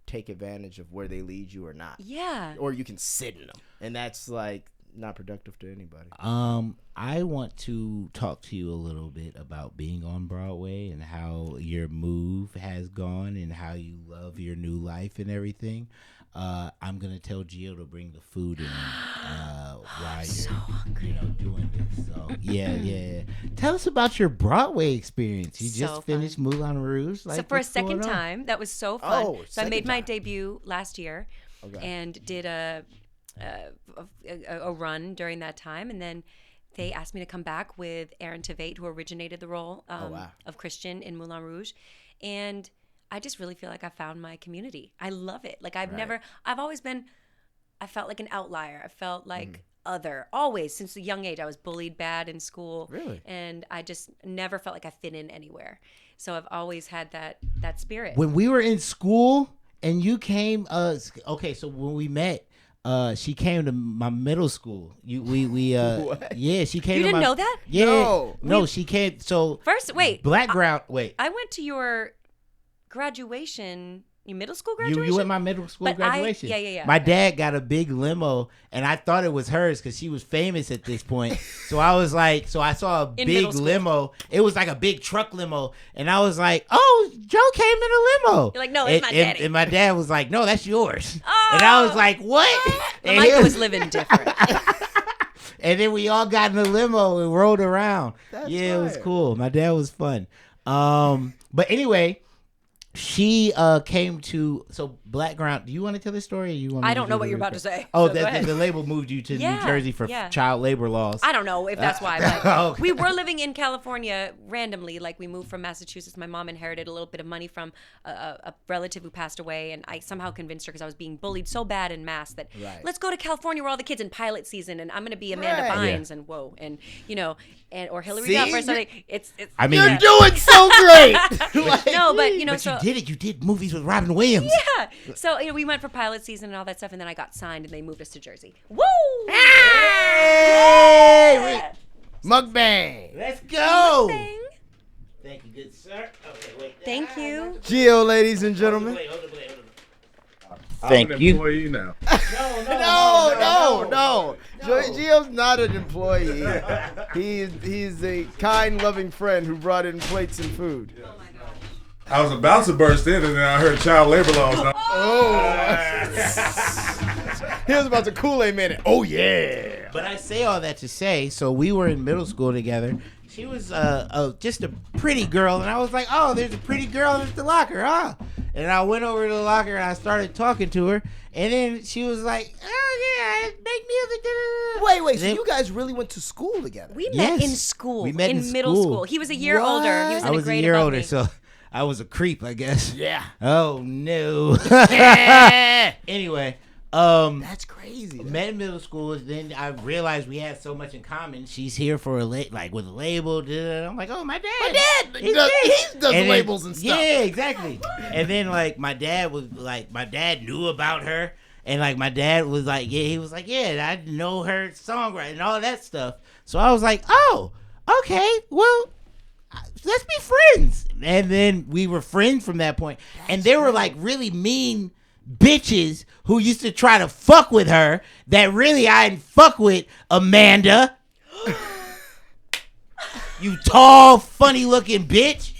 take advantage of where they lead you or not. Yeah. Or you can sit in them. And that's like not productive to anybody. I want to talk to you a little bit about being on Broadway and how your move has gone and how you love your new life and everything. I'm gonna tell Gio to bring the food in while you're doing this. So yeah. Tell us about your Broadway experience. You just finished Moulin Rouge. Like, so for a second time, that was so fun. So I made my debut last year and did a run during that time, and then they asked me to come back with Aaron Tveit, who originated the role of Christian in Moulin Rouge, and I just really feel like I found my community. I love it. Like I've always been, I felt like an outlier. I felt like other, always, since a young age. I was bullied bad in school. Really? And I just never felt like I fit in anywhere. So I've always had that spirit. When we were in school and you came, so when we met, She came to my middle school. What? Yeah, she came. You to didn't my, know that? Yeah, no, she came. So First, wait. Wait, I went to your graduation. Your middle school graduation? You went my middle school But graduation. Yeah. My dad got a big limo, and I thought it was hers because she was famous at this point. So I was like, I saw a big limo. It was like a big truck limo, and I was like, oh, Joe came in a limo. You're like, no, it's my daddy. And my dad was like, no, that's yours. Oh, and I was like, what? And Mike was living different. And then we all got in the limo and rode around. That's It was fire. cool. My dad was fun. But anyway, she came to Blackground. Do you want to tell this story? Or you want me I to don't do know the what you're about to recap? say. Oh, so go ahead. the label moved you to New Yeah, Jersey for yeah. child labor laws. I don't know if that's why. But Okay. we were living in California randomly. Like we moved from Massachusetts. My mom inherited a little bit of money from a relative who passed away, and I somehow convinced her because I was being bullied so bad in Mass that let's go to California where all the kids in pilot season, and I'm going to be Amanda Right. Bynes and whoa, and or Hillary See? Duff or something. It's I mean, You're doing so great. no, but you know, but so you did movies with Robin Williams. yeah. So we went for pilot season and all that stuff, and then I got signed, and they moved us to Jersey. Woo! Hey, Mukbang. let's go. Thing. Thank you, good sir. Okay, wait. Thank you. Gio, ladies and gentlemen. Hold on. I'm an employee now. No. Gio's not an employee. He's a kind, loving friend who brought in plates and food. I was about to burst in, and then I heard child labor laws. And He was about to Kool-Aid minute. Oh yeah. But I say all that to say, so we were in middle school together. She was just a pretty girl, and I was like, oh, there's a pretty girl in the locker, huh? And I went over to the locker, and I started talking to her, and then she was like, oh, yeah, make music. Wait, so you guys really went to school together? We met Yes. in school. We met in middle school. school. He was a year older. He was in I was a grade a year above older, me. so I was a creep, I guess. Yeah. Oh, no. Anyway, That's crazy. met in middle school. Then I realized we had so much in common. She's here for a with a label. I'm like, oh, my dad. He does And labels and stuff. Yeah, exactly. And then my dad knew about her, and my dad was like, he was like, yeah, I know her songwriting and all that stuff. So I was like, oh, okay, well, let's be friends. And then we were friends from that point. And they were really mean bitches who used to try to fuck with her that really I didn't fuck with, Amanda. You tall, funny looking bitch.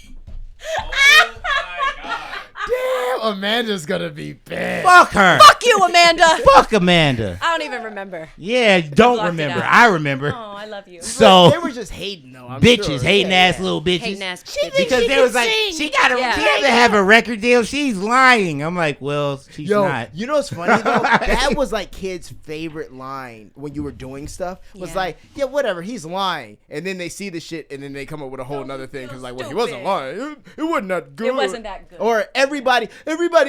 Damn, Amanda's gonna be bad. Fuck her. Fuck you, Amanda. Fuck Amanda. I don't even remember. Yeah, don't Blocked it remember. out. I remember. Oh, I love you. So They were just hating though. I'm bitches, sure. hating Yeah, ass yeah. little bitches. Hating ass She bitches. thinks Because she they can was like, sing. she got to Yeah. she has to have a record deal. She's lying. I'm like, well, she's Yo, not. you know what's funny though? That was kids' favorite line when you were doing stuff. Was Yeah. yeah, whatever, he's lying. And then they see the shit, and then they come up with a whole nother thing because well, he wasn't stupid. lying. It wasn't that good. It wasn't that good. Or everybody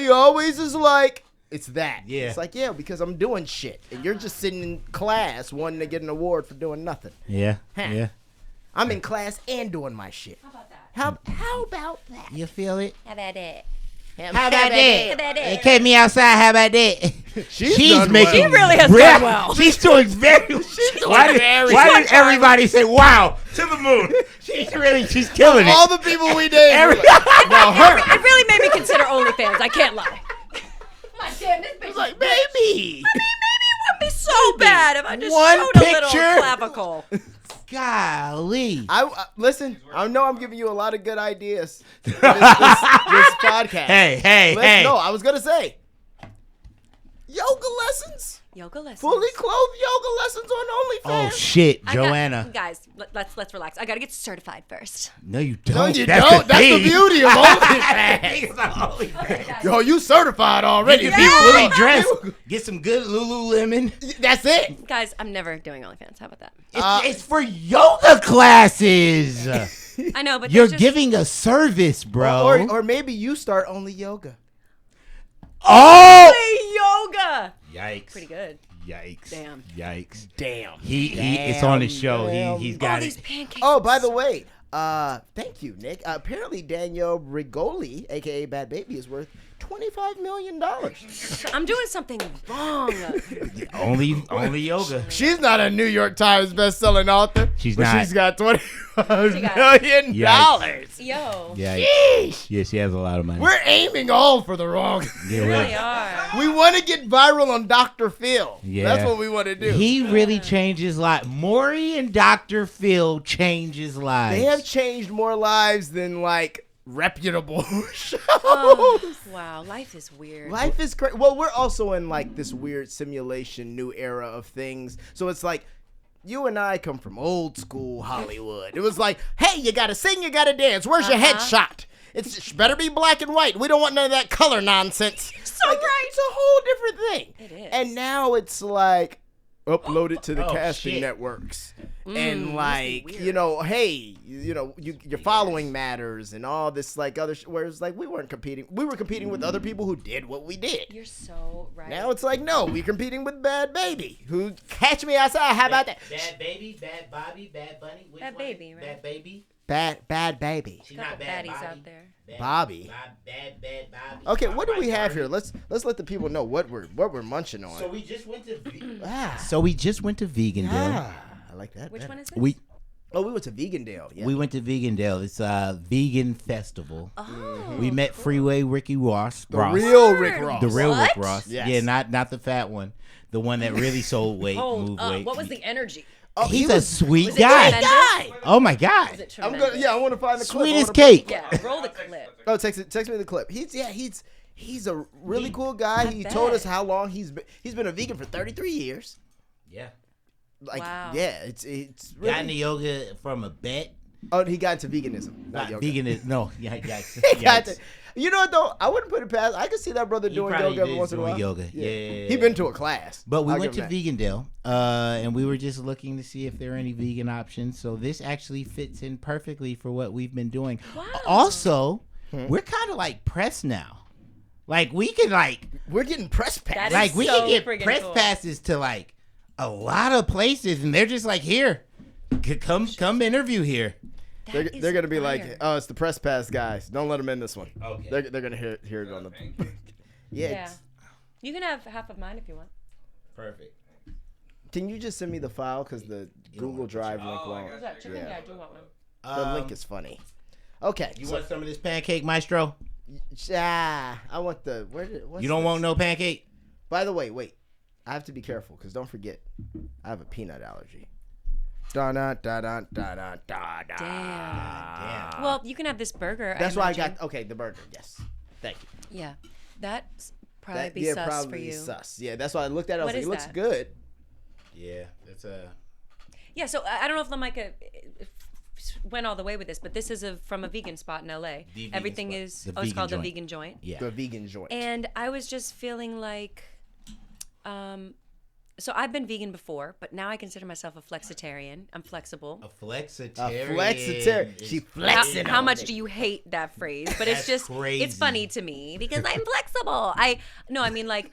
always is like. It's that. Yeah. It's yeah, because I'm doing shit, and you're just sitting in class wanting to get an award for doing nothing. Yeah, Huh. yeah. I'm in class and doing my shit. How about that? How about that? You feel it? How about it? How about that? about They it? kept me outside. How about that? She's done making. well. She really has real- done well. She's doing very. Why did everybody say wow to the moon? She's killing it. All the people we dated. Every- well, her. It really made me consider OnlyFans. I can't lie. God damn, this bitch like, baby. it wouldn't be so bad if I just One showed a little picture. clavicle. Golly. Listen. I know I'm giving you a lot of good ideas for this podcast. Hey. No, I was gonna say yoga lessons. Yoga lessons. Fully clothed yoga lessons on OnlyFans. Oh shit, I got- Joanna. guys, let's relax. I gotta get certified first. No, you don't. No, you That's don't. The That's the thing. beauty of OnlyFans. Yo, you certified already. You be fully dressed. Get some good Lululemon. That's it. Guys, I'm never doing OnlyFans. How about that? It's for yoga classes. I know, but You're there's just, giving a service, bro. Or maybe you start only yoga. Oh! yoga. Yikes. Pretty good. Yikes. Damn. Yikes. Damn. He it's on his show. He's All got these it. pancakes. Oh, by the way, thank you, Nick. Apparently, Danielle Rigoli, aka Bad Baby, is worth $25 million. I'm doing something wrong. Only yoga. She's not a New York Times best-selling author. She's but not. She's got $25 million. Yo. Yeah. Sheesh. Yeah, she has a lot of money. We're aiming all for the wrong. Yeah, You really are. We want to get viral on Dr. Phil. Yeah. That's what we want to do. He really changes lives. Maury and Dr. Phil changes lives. They have changed more lives than like reputable shows. Oh, wow, life is weird. Life is crazy. Well, we're also in like this weird simulation, new era of things. So it's like you and I come from old school Hollywood. It was like, hey, you gotta sing, you gotta dance. Where's your headshot? It better be black and white. We don't want none of that color nonsense. So like, right. It's a whole different thing. It is. And now it's like upload it to the casting shit. networks. And must like, be weird. you know, hey, you know, your following matters and all this like other where it's like we weren't competing. We were competing with other people who did what we did. You're so right. Now it's like, no, we're competing with Bad Baby, who Catch Me Outside. How about that? Bad Baby, Bad Bobby, Bad Bunny. Which Bad one? Baby, right? Bad Baby. Bad Baby. She's Couple not bad baddies Bobby. out there. Bad Bobby. Bad Bobby. Okay, what do Alright, we have Barbie. here? Let's let the people know what we're munching on. So we just went to. Vegandale. Vegandale. I like that. Which better. one is it? We went to Vegandale. Yeah. We went to Vegandale. It's a vegan festival. Oh. We met Freeway Ricky Ross. the real Rick Ross. The real What? Rick Ross. Yes. Yeah, not the fat one. The one that really sold weight, Hold moved up. weight. What was the energy? Oh, He's he a was- sweet Was it guy. tremendous? Oh my god. Was it I'm tremendous? gonna. Yeah, I want to find the clip. Sweet I as wanna- cake. Yeah, roll the clip. Oh, text me the clip. He's a really cool guy. I He bet. told us how long he's been a vegan for 33 years. Yeah. Like, Wow. yeah, it's Got into really. yoga from a bet. Oh, he got into veganism, not yoga. Veganism. No. Yeah. He got to, you know what though? I wouldn't put it past. I could see that brother doing probably yoga every is once in a doing while. yoga. Yeah. He been to a class. But we I'll went to give him Vegandale, and we were just looking to see if there are any vegan options. So this actually fits in perfectly for what we've been doing. Wow. Also, we're kind of like press now. Like we can like, that. We're getting press That pass. is like we so can get friggin' press cool. passes to like a lot of places, and they're just like, here, come interview here. They're That is gonna be fire. like, oh, it's the press pass guys. Don't let them in this one. Okay. They're gonna hear it on the. Yeah. Yeah. You can have half of mine if you want. Perfect. Can you just send me the file because the Google Drive link won't. Is that chicken? Yeah. Yeah, I do want one. The link is funny. Okay. You so, want some of this pancake, Maestro? I want the what's You don't this? want no pancake? By the way, wait. I have to be careful because don't forget, I have a peanut allergy. Da da da da da da da da. Damn. Well, you can have this burger. That's why I imagine. got the burger. Yes, thank you. Yeah, that's probably That be yeah, sus probably for you. sus. Yeah, that's why I looked at it. I was What like, is it looks that? good. Yeah, that's a. Yeah, so I don't know if Lamika went all the way with this, but this is from a vegan spot in LA. The vegan Everything spot. is The it's vegan called joint. the vegan joint. Yeah. The vegan joint. And I was just feeling like, so I've been vegan before, but now I consider myself a flexitarian. I'm flexible. A flexitarian. flexitarian. is She crazy. flexing How on much it. do you hate that phrase? But it's That's just crazy. it's funny to me because I'm flexible. I mean like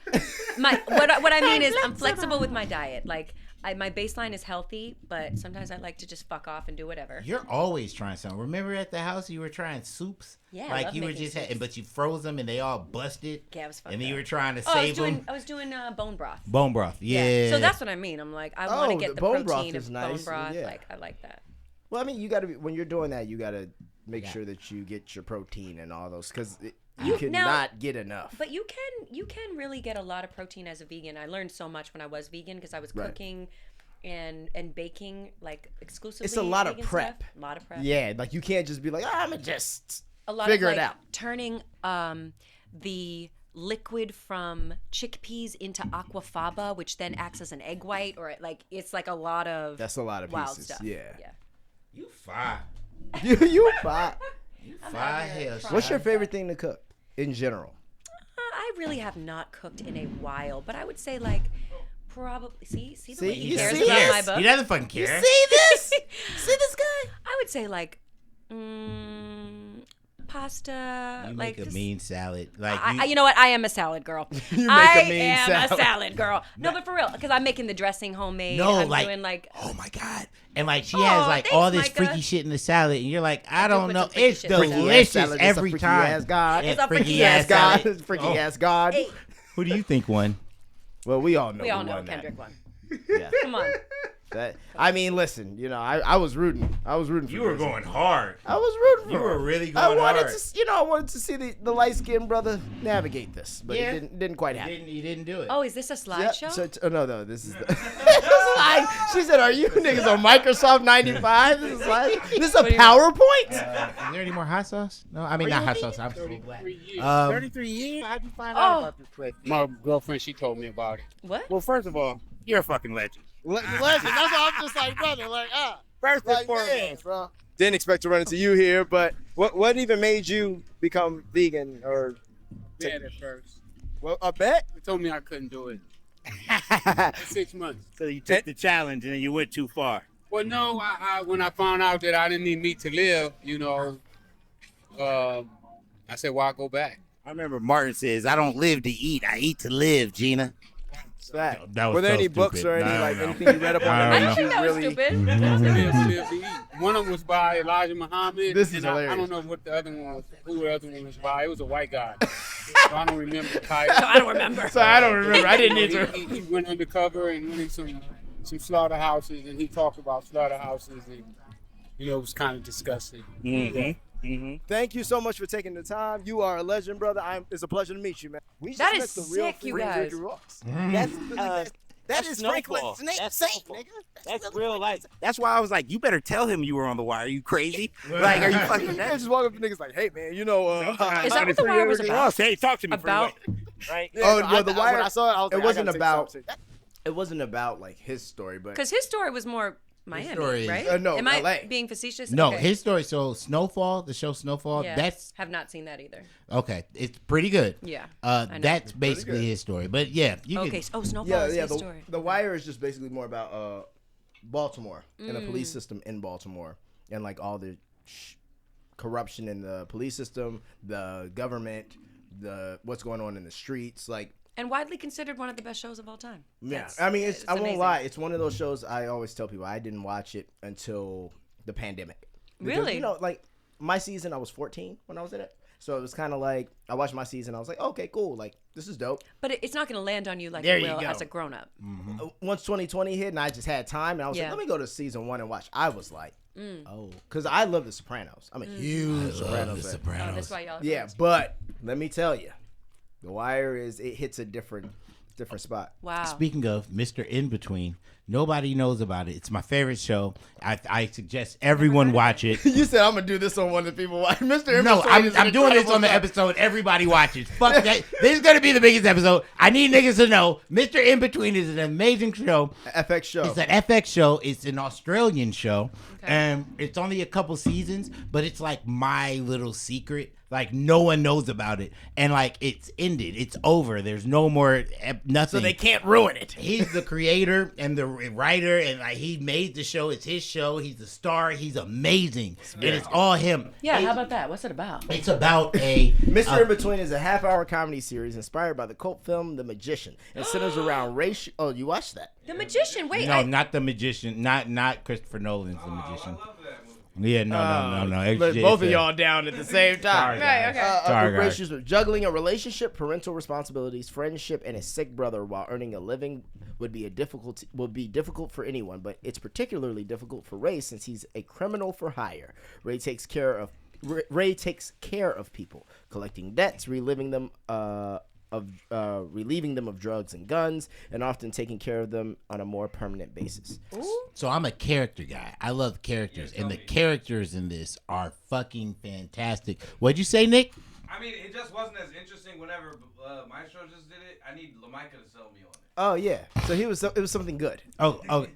what I mean is I'm flexible with my diet. Like my baseline is healthy, but sometimes I like to just fuck off and do whatever. You're always trying something. Remember at the house you were trying soups? Yeah, I like love you were making just soups. but you froze them and they all busted. Yeah, it was fucked And then you up. were trying to Oh, save them. I was doing bone broth. Bone broth. Yeah. So that's what I mean. I'm like, I want to Oh, get the the bone broth protein is of nice. bone broth. Yeah. Like, I like that. Well, I mean, you got to when you're doing that, you got to make sure that you get your protein and all those because you cannot get enough. But you can really get a lot of protein as a vegan. I learned so much when I was vegan because I was Right. cooking and baking like exclusively. It's a lot of vegan prep. Stuff. A lot of prep. Yeah, like you can't just be like, I'm gonna just A lot figure of it like out. turning the liquid from chickpeas into aquafaba, which then acts as an egg white, or like it's like a lot of That's a lot of wild pieces. stuff. Yeah. You fine. you fine. Fine hell. What's your favorite thing to cook in general? I really have not cooked in a while, but I would say like probably see the way See? he You cares see about this? my book. He doesn't fucking care. See this? See this guy? I would say like pasta. You like make a just- mean salad. Like you know what? I am a salad girl. You make I a mean am salad. a salad girl. No, but for real, because I'm making the dressing homemade. No, I'm like- doing like oh my god. And like she Oh, has like all thanks, this Micah. freaky shit in the salad, and you're like, I do don't put know, some freaky it's shit in the salad. delicious Salad is a every freaky time. ass god. Yeah, It's a freaky freaky ass ass God, salad. freaky Oh. ass God. Hey. Who do you think won? Well, we all know. we all who know won that. Kendrick won. Yeah. Come on. I mean, listen. You know, I was rooting. I was rooting for You were Drizzy. going hard. I was rooting for You were him. really I going wanted hard. to, I wanted to see the light skinned brother navigate this, but Yeah. it didn't quite happen. He didn't do it. Oh, is this a Yeah, slideshow? so no, this is the slide. She said, "Are you niggas on Microsoft 95? This is slide. This is a PowerPoint." Is there any more hot sauce? No, I mean not hot sauce. I'm full black. 33 years. 33 years? How'd you find Oh. out about this place? My girlfriend, she told me about it. What? Well, first of all, you're a fucking legend. Legend. That's why I'm just like, brother, First and like, foremost. man, bro. Didn't expect to run into you here, but what even made you become vegan or? Bad at first. Well, a bet. They told me I couldn't do it. 6 months. So you took the challenge and then you went too far. Well, no, when I found out that I didn't need meat to live, I said, why go back? I remember Martin says, I don't live to eat, I eat to live, Gina. Fact. That was Were there so any books stupid. or any I don't know. anything you read up on I that don't made I you think that was really? stupid. Live to eat. One of them was by Elijah Muhammad. This is and I hilarious. don't know what the other one was, who the other one was by. It was a white guy. So I don't remember the title. So I don't remember. So I don't remember. I didn't either. He went undercover and went in some slaughterhouses, and he talked about slaughterhouses, and it was kind of disgusting. Thank you so much for taking the time. You are a legend, brother. It's a pleasure to meet you, man. We just That met is the real sick, you Frank guys. Ricky Ross. That's is Snowfall. Franklin Snake That's Saint, Snowfall. nigga. That's real life. That's why I was like, you better tell him you were on the wire. Are you crazy? Like, are you fucking You nuts? just walk up to niggas like, hey, man, Is that what The Wire was about? Ross, hey, talk to me About- for a minute. Right? The Wire. When I saw it, I was like, I wasn't gotta take about. some shit. It wasn't about like his story, but Because his story was more Miami, story is- right? no, Am I LA. being facetious? No, Okay. his story. So Snowfall, the show Snowfall. Yeah. That's have not seen that either. okay. It's pretty good. Yeah, I know. That's basically his story. But yeah, you Okay. can. Oh, Snowfall yeah, is yeah. his The, story. the Wire is just basically more about Baltimore and the police system in Baltimore and like all the corruption in the police system, the government, the what's going on in the streets, like. And widely considered one of the best shows of all time. Yeah, That's- I mean, I won't amazing. lie. It's one of those shows I always tell people I didn't watch it until the pandemic. Because, Really? You know, like my season, I was 14 when I was in it, so it was kind of like I watched my season. I was like, okay, cool. Like this is dope. But it's not going to land on you like There it you will go. as a grown up. Once 2020 hit and I just had time, and I was Yeah. like, let me go to season 1 and watch. I was like, oh, because I love The Sopranos. I'm a huge Sopranos fan. Oh, that's why y'all. Are Yeah, friends. but let me tell you, The Wire it hits a different spot. Wow. Speaking of Mr. In Between, nobody knows about it. It's my favorite show. I suggest everyone watch it. You said I'm gonna do this on one of the people watch. Mr. No, Emerson is I'm doing this incredible on the guy. episode everybody watches. Fuck that. This is going to be the biggest episode. I need niggas to know Mr. In Between is an amazing show. FX show. It's an FX show. It's an Australian show. And it's only a couple seasons, but it's like my little secret. Like no one knows about it. And like it's ended. It's over. There's no more nothing. So they can't ruin it. He's the creator and the writer, and like he made the show. It's his show. He's the star. He's amazing, and it's all him. Yeah, how about that? What's it about? It's about a Mr. In Between is a half-hour comedy series inspired by the cult film The Magician and centers around race. Oh, you watched that? The Magician. Wait. no, not the magician, not Christopher Nolan's The Magician. Yeah, no. But both of y'all down at the same time. Right, okay. Sorry, With guys. issues juggling a relationship, parental responsibilities, friendship, and a sick brother while earning a living would be difficult for anyone, but it's particularly difficult for Ray since he's a criminal for hire. Ray takes care of people, collecting debts, relieving them of drugs and guns, and often taking care of them on a more permanent basis. So I'm a character guy. I love characters, and the characters in this are fucking fantastic. What'd you say, Nick? I mean, it just wasn't as interesting whenever Maestro just did it. I need Lamicah to sell me on it. Oh yeah, so it was something good. Oh.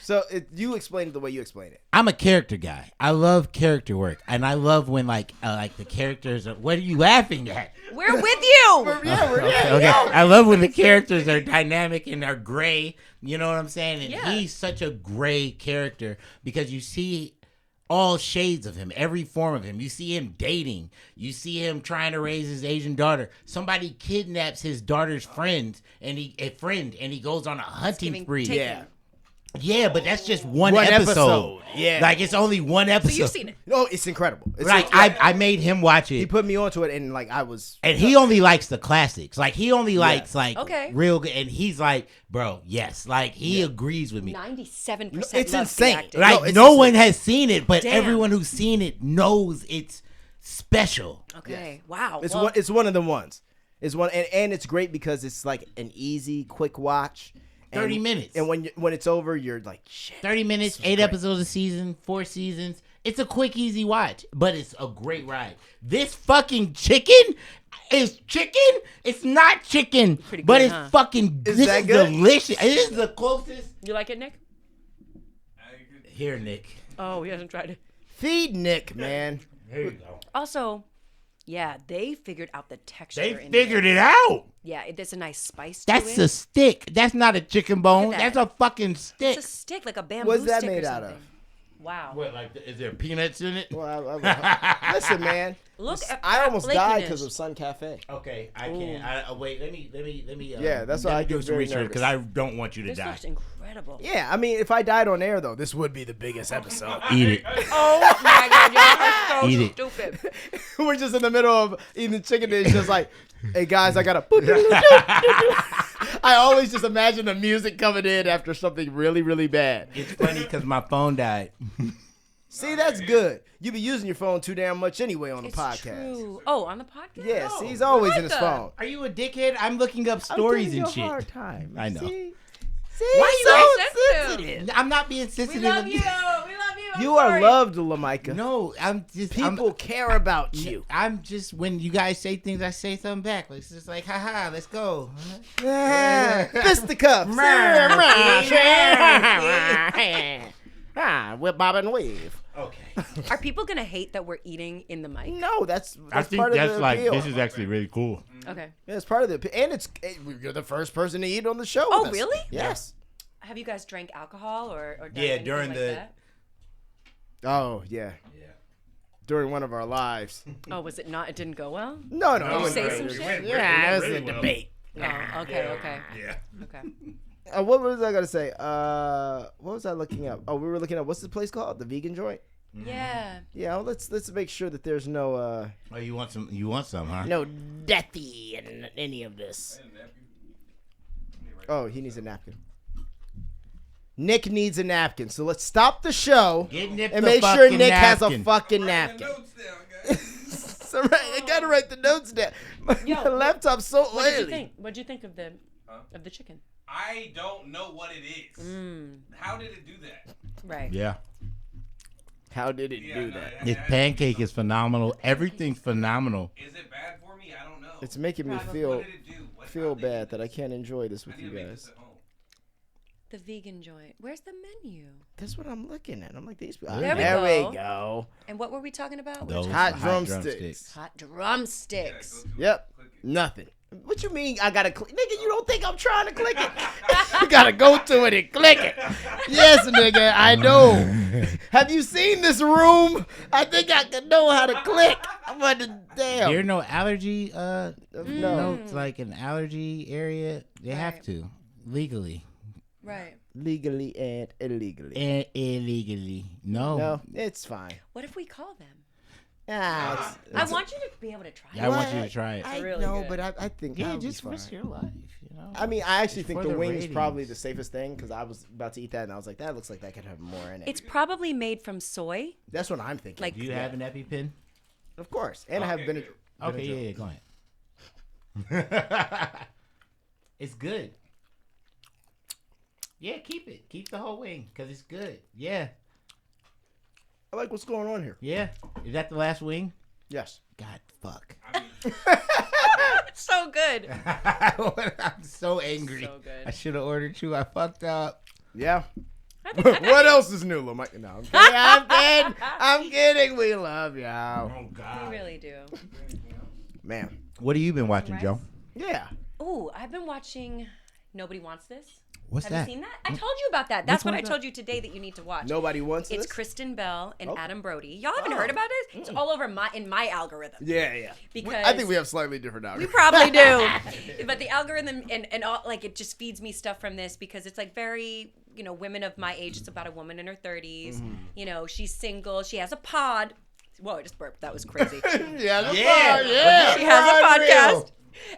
So you explained it the way you explained it. I'm a character guy. I love character work, and I love when like the characters are. What are you laughing at? We're with you. Okay. I love when the characters are dynamic and are gray. You know what I'm saying? And Yeah. he's such a gray character because you see all shades of him, every form of him. You see him dating. You see him trying to raise his Asian daughter. Somebody kidnaps his daughter's friend, and he goes on a hunting spree. Yeah, but that's just one episode. Yeah. Like, it's only one episode. So you've seen it. No, it's incredible. It's like, I made him watch it. He put me onto it, and like I was. And he only likes the classics. Like, he only likes like Okay. real good. And he's like, bro, yes. Like, he agrees with me. 97%. It's loves the insane. acting. Like, it's no insane. one has seen it, but Damn. everyone who's seen it knows it's special. Okay. Wow. It's Well, it's one of the ones. It's one, and it's great because it's like an easy, quick watch. 30 minutes. And when it's over, you're like, shit. 30 minutes, 8 episodes a season, 4 seasons. It's a quick, easy watch, but it's a great ride. This fucking chicken is chicken. It's not chicken, Pretty but good, it's huh? fucking Is this that is good? delicious. It is the closest. You like it, Nick? Here, Nick. Oh, he hasn't tried it. Feed Nick, man. There you go. Also, yeah, they figured out the texture. They in figured there. it out. Yeah, there's a nice spice to That's it. a stick. That's not a chicken bone. Look at That's that. a fucking stick. It's a stick, like a bamboo What's that stick made or out of? something. Wow. What, like, is there peanuts in it? Well, listen, man. Look at I that almost died flakiness. because of Sun Cafe. Okay, I can't. Wait, let me. Yeah, that's why I do get some very research nervous. because I don't want you to This die. looks incredible. Yeah, I mean, if I died on air though, this would be the biggest episode. Eat it. Oh my god, y'all are so Eat it. stupid. We're just in the middle of eating chicken dish, just like, hey guys, I gotta. I always just imagine the music coming in after something really, really bad. It's funny because my phone died. See, that's good. You be using your phone too damn much anyway on the It's podcast. true. Oh, on the podcast? Yeah, No, see, he's always what in his the- phone. Are you a dickhead? I'm looking up I'm stories giving and you a shit. hard time. I know. See, Why so you so sensitive? I'm not being We sensitive. love you. We love you. I'm You are sorry. loved, Lamika. No, I'm just. People care about you. I'm just when you guys say things, I say something back. It's just like, haha, let's go. Fisticuffs. Whip, bob, and weave. Okay. Are people gonna hate that we're eating in the mic? No, that's I think part of that's the like appeal. this is actually really cool. Okay. Yeah, it's part of the appeal. And you're the first person to eat on the show. Oh, with us. really? Yes. Have you guys drank alcohol or done Yeah, anything during like the- that? Oh, yeah. Yeah. During one of our lives. Oh, was it not? It didn't go well. No, Did you no. say some shit? Yeah, it was a debate. Oh, okay, okay, Yeah. okay. What was I gonna say? What was I looking up? Oh, we were looking up. What's the place called? The vegan joint. Yeah. Yeah. Well, let's make sure that there's no Oh, you want some? You want some, huh? no deathy in any of this. Oh, he needs a napkin. Nick needs a napkin. So let's stop the show Get Nick and the make sure fucking Nick has a napkin. fucking napkin. So I gotta write the notes down. Yo, My laptop's so What did you oily. think? What did you think of the chicken? I don't know what it is. How did it do that? Right. Yeah. How did it do no, that? His pancake is phenomenal. Everything's phenomenal. Is it bad for me? I don't know. It's making me What feel did it do? feel bad that I can't enjoy this with I need you to make guys. this at home. The vegan joint. Where's the menu? That's what I'm looking at. I'm like, these. There we go. And what were we talking about? Those Hot hot drumsticks. Hot drumsticks. Yep. Nothing. What you mean I gotta click? Nigga, you don't think I'm trying to click it? You gotta go to it and click it. Yes, nigga, I know. Have you seen this room? I think I can know how to click. I'm under damn. There's no allergy. No. It's like an allergy area. They have to legally. Right. Legally and illegally. And illegally. No. No, it's fine. What if we call them? I I want you to be able to try Yeah, I want you to try it. I really know, good. but I think Yeah, I'll be just fine. risk your life, you know. I mean, I actually It's think for the the wing's ratings. probably the safest thing because I was about to eat that and I was like, that looks like that could have more in it. It's probably made from soy. That's what I'm thinking. Like, Do you have an EpiPen? Of course, and I have Benadryl. Okay, yeah, go ahead. It's good. Yeah, keep it. Keep the whole wing because it's good. Yeah. I like what's going on here. Yeah. Is that the last wing? Yes. God, fuck. It's so good. I'm so angry. So good. I should have ordered two. I fucked up. Yeah. What else is new, Mike? No, I'm kidding. I'm kidding. I'm kidding. We love y'all. Oh, God. We really do. Man. What have you been watching, Rice? Joe? Yeah. Ooh, I've been watching Nobody Wants This. What's Have that? you seen that? I told you about that. That's what I one's told you today that you need to watch. Nobody wants It's this? Kristen Bell and Okay. Adam Brody. Y'all haven't heard about this? It's all over in my algorithm. Yeah. Because I think we have slightly different algorithms. we probably do. But the algorithm and all, like, it just feeds me stuff from this because it's like very, women of my age. It's about a woman in her 30s. She's single. She has a pod. Whoa, I just burped. That was crazy. Yeah. She has a podcast.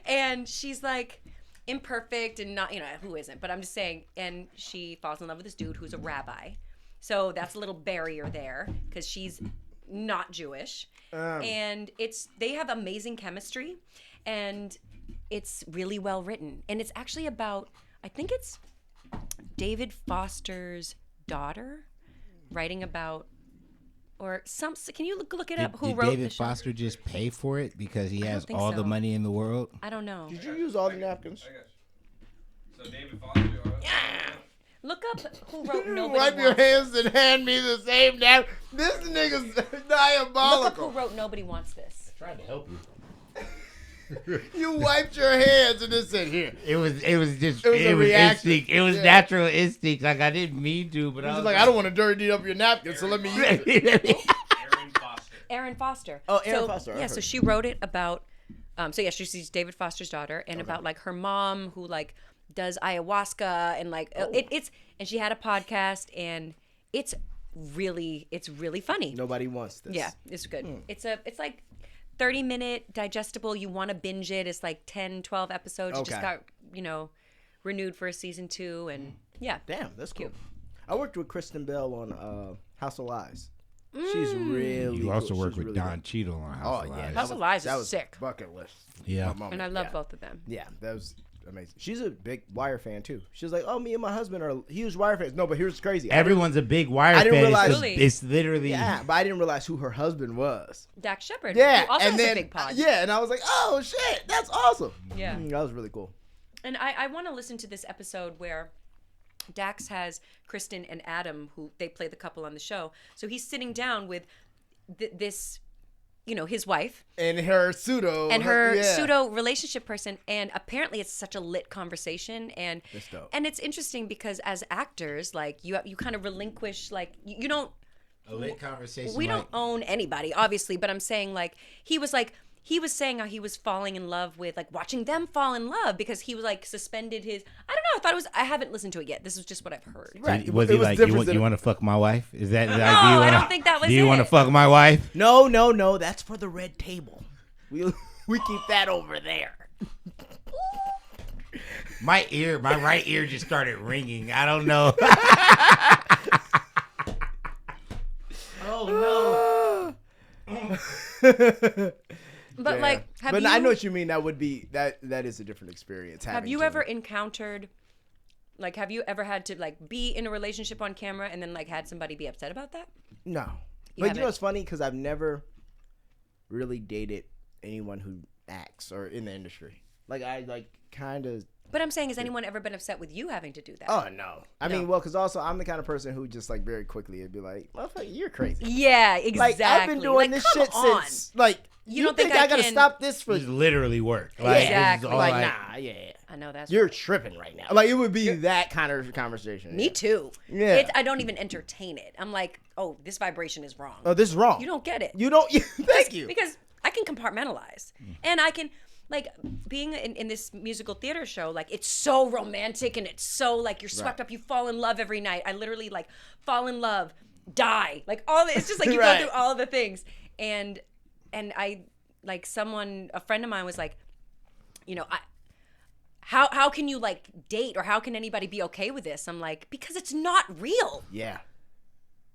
And she's like imperfect and not, who isn't, but I'm just saying, and she falls in love with this dude who's a rabbi. So that's a little barrier there because she's not Jewish. And they have amazing chemistry and it's really well written. And it's actually about, I think it's David Foster's daughter writing about, or some, can you look it up? Who Did wrote David the show? Foster just pay for it because he has think all so. the money in the world? I don't know. Did you use all the napkins? I got you. So David Foster. Look up who wrote Nobody Wipe your Wants hands and hand me the same napkin. This nigga's Look up who diabolical. wrote Nobody Wants This. Trying to help you. You wiped your hands and it said here. It was just It was a reaction. instinct. It was Yeah. natural instinct. Like I didn't mean to, but He's I was just like, I don't want to dirty up your napkin, so let me use it. Aaron Foster. Aaron Foster. Oh, Aaron Foster, I've Yeah, so heard. she wrote it about, she's David Foster's daughter, and about like her mom who like does ayahuasca and like it's and she had a podcast and it's really funny. Nobody wants this. Yeah, it's good. It's like 30-minute digestible. You want to binge it. It's like 10, 12 episodes. It just got, renewed for a season 2 and yeah. Damn, that's cool. I worked with Kristen Bell on House of Lies. She's really You also cool. work She's with really Don good. Cheadle on House of Lies. House of Lies that is was sick. Bucket list. Yeah. moment. And I love both of them. Yeah, that was amazing. She's a big Wire fan too. She was like, "Oh, me and my husband are huge Wire fans." No, but here's what's crazy. Everyone's a big Wire I didn't fan. realize- It's, it's literally. Yeah, but I didn't realize who her husband was. Dax Shepard. Yeah, who also and has then a big pod. yeah, and I was like, "Oh shit, that's awesome." Yeah. That was really cool. And I want to listen to this episode where Dax has Kristen and Adam, who they play the couple on the show. So he's sitting down with this, his wife And her pseudo pseudo relationship person, and apparently it's such a lit conversation, and That's dope. and it's interesting because as actors, like you kind of relinquish, like you don't. A lit conversation. We like, don't own anybody, obviously, but I'm saying he was saying how he was falling in love with like watching them fall in love because he was like suspended his. I don't know. I haven't listened to it yet. This is just what I've heard. Right. Was It he was like, different than- you want to fuck my wife? Is that like, No, do you I wanna, don't think that was Do you want to it. fuck my wife? No, that's for the red table. We keep that over there. My right ear just started ringing. I don't know. Oh But like, But I know what you mean. That would be that is a different experience. Have having you to- ever encountered, like, have you ever had to like be in a relationship on camera and then like had somebody be upset about that? No. You But you haven't? know it's funny because I've never really dated anyone who acts or in the industry. Like I kind of. But I'm saying, has anyone ever been upset with you having to do that? Oh no. I mean, well, because also I'm the kind of person who just like very quickly would be like, "Motherfucker, you're crazy." Yeah, exactly. Like I've been doing Like, this come shit on. since like. You You don't think think I I gotta can- stop this for? It's literally work. Like, Exactly. It's all Like like, nah, yeah. I know that's You're right. tripping right now. Like it would be that kind of conversation. Me too. Yeah. I don't even entertain it. I'm like, oh, this vibration is wrong. Oh, this is wrong. You don't get it. You don't. Thank you. Because I can compartmentalize. And I can, like, being in this musical theater show, like, it's so romantic and it's so, like, you're swept up. You fall in love every night. I literally, like, fall in love, die. Like, it's just like you Right. go through all of the things. And I, like, a friend of mine was like, how can you, like, date or how can anybody be okay with this? I'm like, because it's not real. Yeah.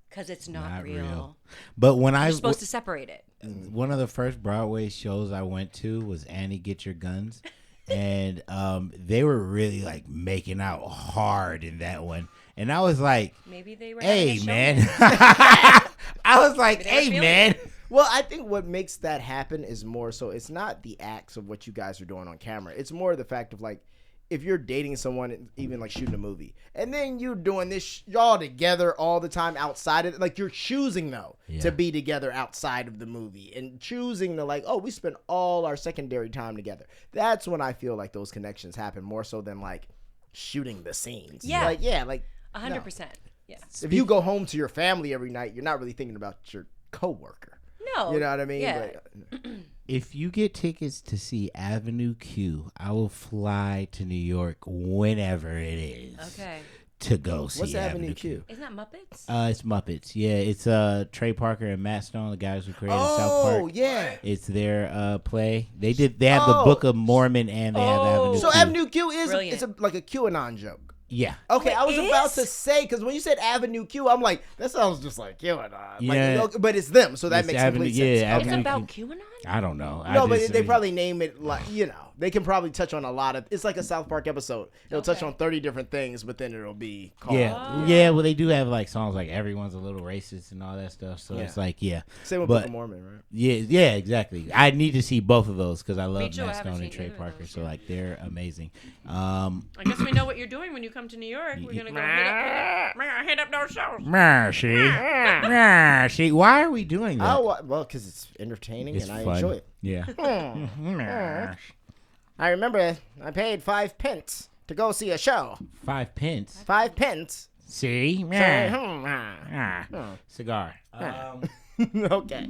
Because it's not real. But when You're supposed to separate it. One of the first Broadway shows I went to was Annie Get Your Guns. And they were really like making out hard in that one. And I was like, Maybe they were hey, having a man. show. I was like, Maybe they were hey, feeling man. it. Well, I think what makes that happen is more so it's not the acts of what you guys are doing on camera. It's more the fact of like if you're dating someone, even like shooting a movie, and then you're doing this y'all together all the time outside of it. Like you're choosing though to be together outside of the movie and choosing to like, oh, we spend all our secondary time together. That's when I feel like those connections happen more so than like shooting the scenes. Yeah. Like, yeah, like 100%. Yeah. if you go home to your family every night, you're not really thinking about your coworker. No. You know what I mean? Yeah. But, If you get tickets to see Avenue Q, I will fly to New York whenever it is. Okay. To go see what's Avenue Q? Isn't that Muppets? It's Muppets. Yeah, it's Trey Parker and Matt Stone, the guys who created South Park. Oh, yeah. It's their play. They have the Book of Mormon and they have Avenue So Q. Avenue Q is Brilliant. like a QAnon joke. Yeah. Okay, Wait, I was it about is? to say, because when you said Avenue Q, I'm like, that sounds just like QAnon. Yeah. Like, but it's them, so that It's makes Avenue- complete yeah, sense. Avenue It's Okay. about QAnon? I don't know. No, but they probably name it like, they can probably touch on a lot of, it's like a South Park episode. It'll touch on 30 different things, but then it'll be called. Yeah, well, they do have like songs like "Everyone's a Little Racist" and all that stuff. So it's like, Same with but, Book of Mormon, right? Yeah, exactly. I need to see both of those because I love too, I Matt haven't Stone and seen Trey either of Parker. those, So like, they're amazing. I guess we know what you're doing when you come to New York. We're going to go hit up those shows. Mercy. Why are we doing that? Oh, well, because it's entertaining It's and I fun. enjoy it. Yeah. I remember I paid 5 pence to go see a show. 5 pence. 5 pence. See? Cigar. Okay.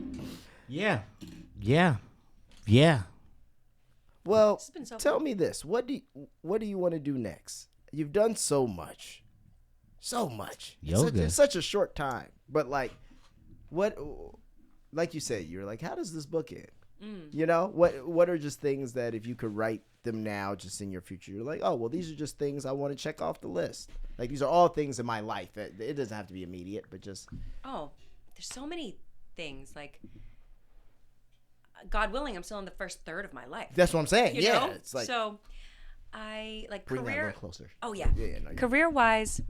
Yeah. Well, This has been so tell me this: what do you want to do next? You've done so much. Yoga. It's such a short time, but like, what? Like you said, you're like, how does this book end? You know, what are just things that if you could write them now, just in your future, you're like, oh, well, these are just things I want to check off the list. Like these are all things in my life that it doesn't have to be immediate, but just. Oh, there's so many things. Like, God willing, I'm still in the first third of my life. That's what I'm saying. You Yeah, know? it's like. So, I like Bring that a career. little closer. Oh yeah. No, Career wise,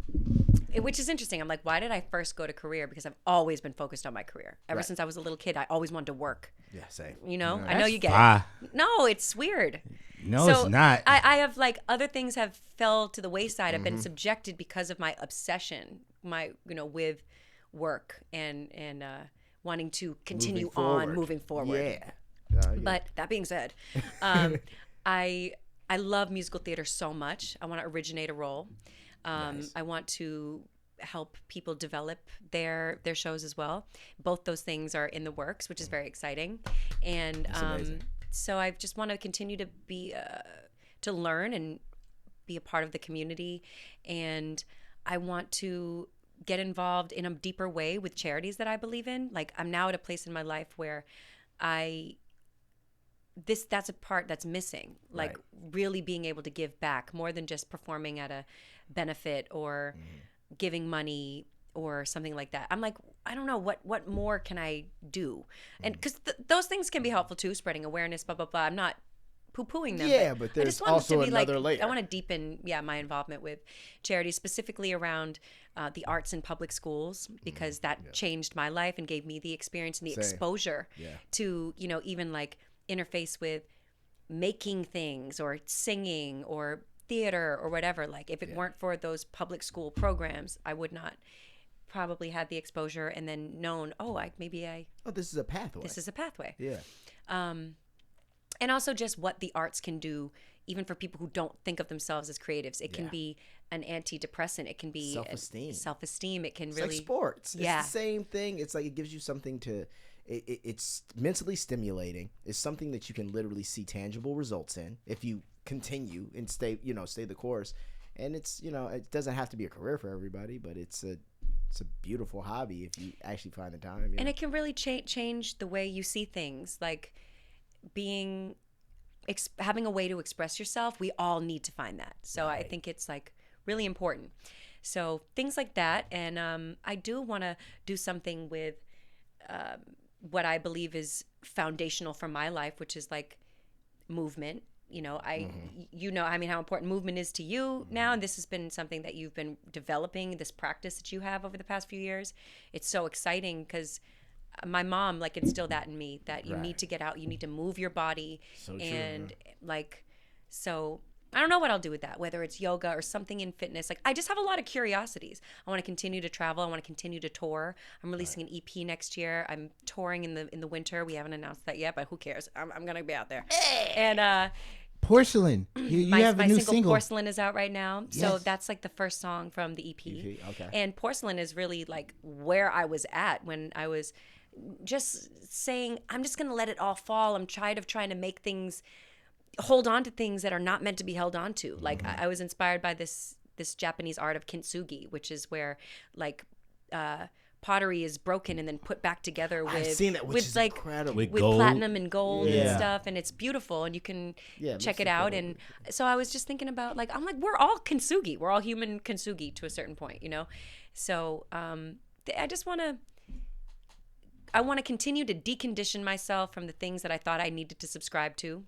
which is interesting. I'm like, why did I first go to career? Because I've always been focused on my career. Ever since I was a little kid, I always wanted to work. Yeah, same. You know, No, I know that's you get fine. it. No, it's weird. No, So it's not. I have like other things have fell to the wayside. I've been subjected because of my obsession, with work and wanting to continue moving forward. Yeah. But that being said, I love musical theater so much. I want to originate a role. I want to help people develop their shows as well. Both those things are in the works, which is very exciting. And so I just want to continue to be to learn and be a part of the community. And I want to get involved in a deeper way with charities that I believe in. Like, I'm now at a place in my life where that's a part that's missing, like really being able to give back more than just performing at a benefit or giving money or something like that. I'm like, I don't know, what more can I do? And because those things can be helpful too, spreading awareness, blah, blah, blah. I'm not poo-pooing them. Yeah, but there's I just want also to be another like, layer. I want to deepen, my involvement with charities, specifically around the arts in public schools, because that changed my life and gave me the experience and the exposure to, even like interface with making things or singing or theater or whatever. Like, if it weren't for those public school programs, I would not probably had the exposure and then known, this is a pathway. This is a pathway. Yeah. And also just what the arts can do, even for people who don't think of themselves as creatives. It can be an antidepressant. It can be self-esteem. It can It's really like sports. Yeah. It's the same thing. It's like it gives you something to. It's mentally stimulating. It's something that you can literally see tangible results in if you continue and stay the course. And it's it doesn't have to be a career for everybody, but it's a beautiful hobby if you actually find the time. And it can really change the way you see things, like having a way to express yourself. We all need to find that. So I think it's like really important. So things like that. And I do want to do something with what I believe is foundational for my life, which is like movement. How important movement is to you now. And this has been something that you've been developing, this practice that you have over the past few years. It's so exciting because my mom instilled that in me, that you need to get out, you need to move your body. So and true. So I don't know what I'll do with that, whether it's yoga or something in fitness. Like, I just have a lot of curiosities. I want to continue to travel. I want to continue to tour. I'm releasing an EP next year. I'm touring in the winter. We haven't announced that yet, but who cares? I'm gonna be out there. And Porcelain. You have my a new single Porcelain is out right now. So Yes. that's like the first song from the EP. Okay. And Porcelain is really like where I was at when I was just saying, I'm just going to let it all fall. I'm tired of trying to make things, hold on to things that are not meant to be held on to. Like I was inspired by this Japanese art of kintsugi, which is where like pottery is broken and then put back together with, I've seen that, which with is like incredible. with gold. platinum and gold and Yeah. stuff, and it's beautiful, and you can Yeah, it check looks it out. incredible. And so I was just thinking about like, I'm like, we're all kintsugi, we're all human kintsugi to a certain point, you know. So I just want to continue to decondition myself from the things that I thought I needed to subscribe to,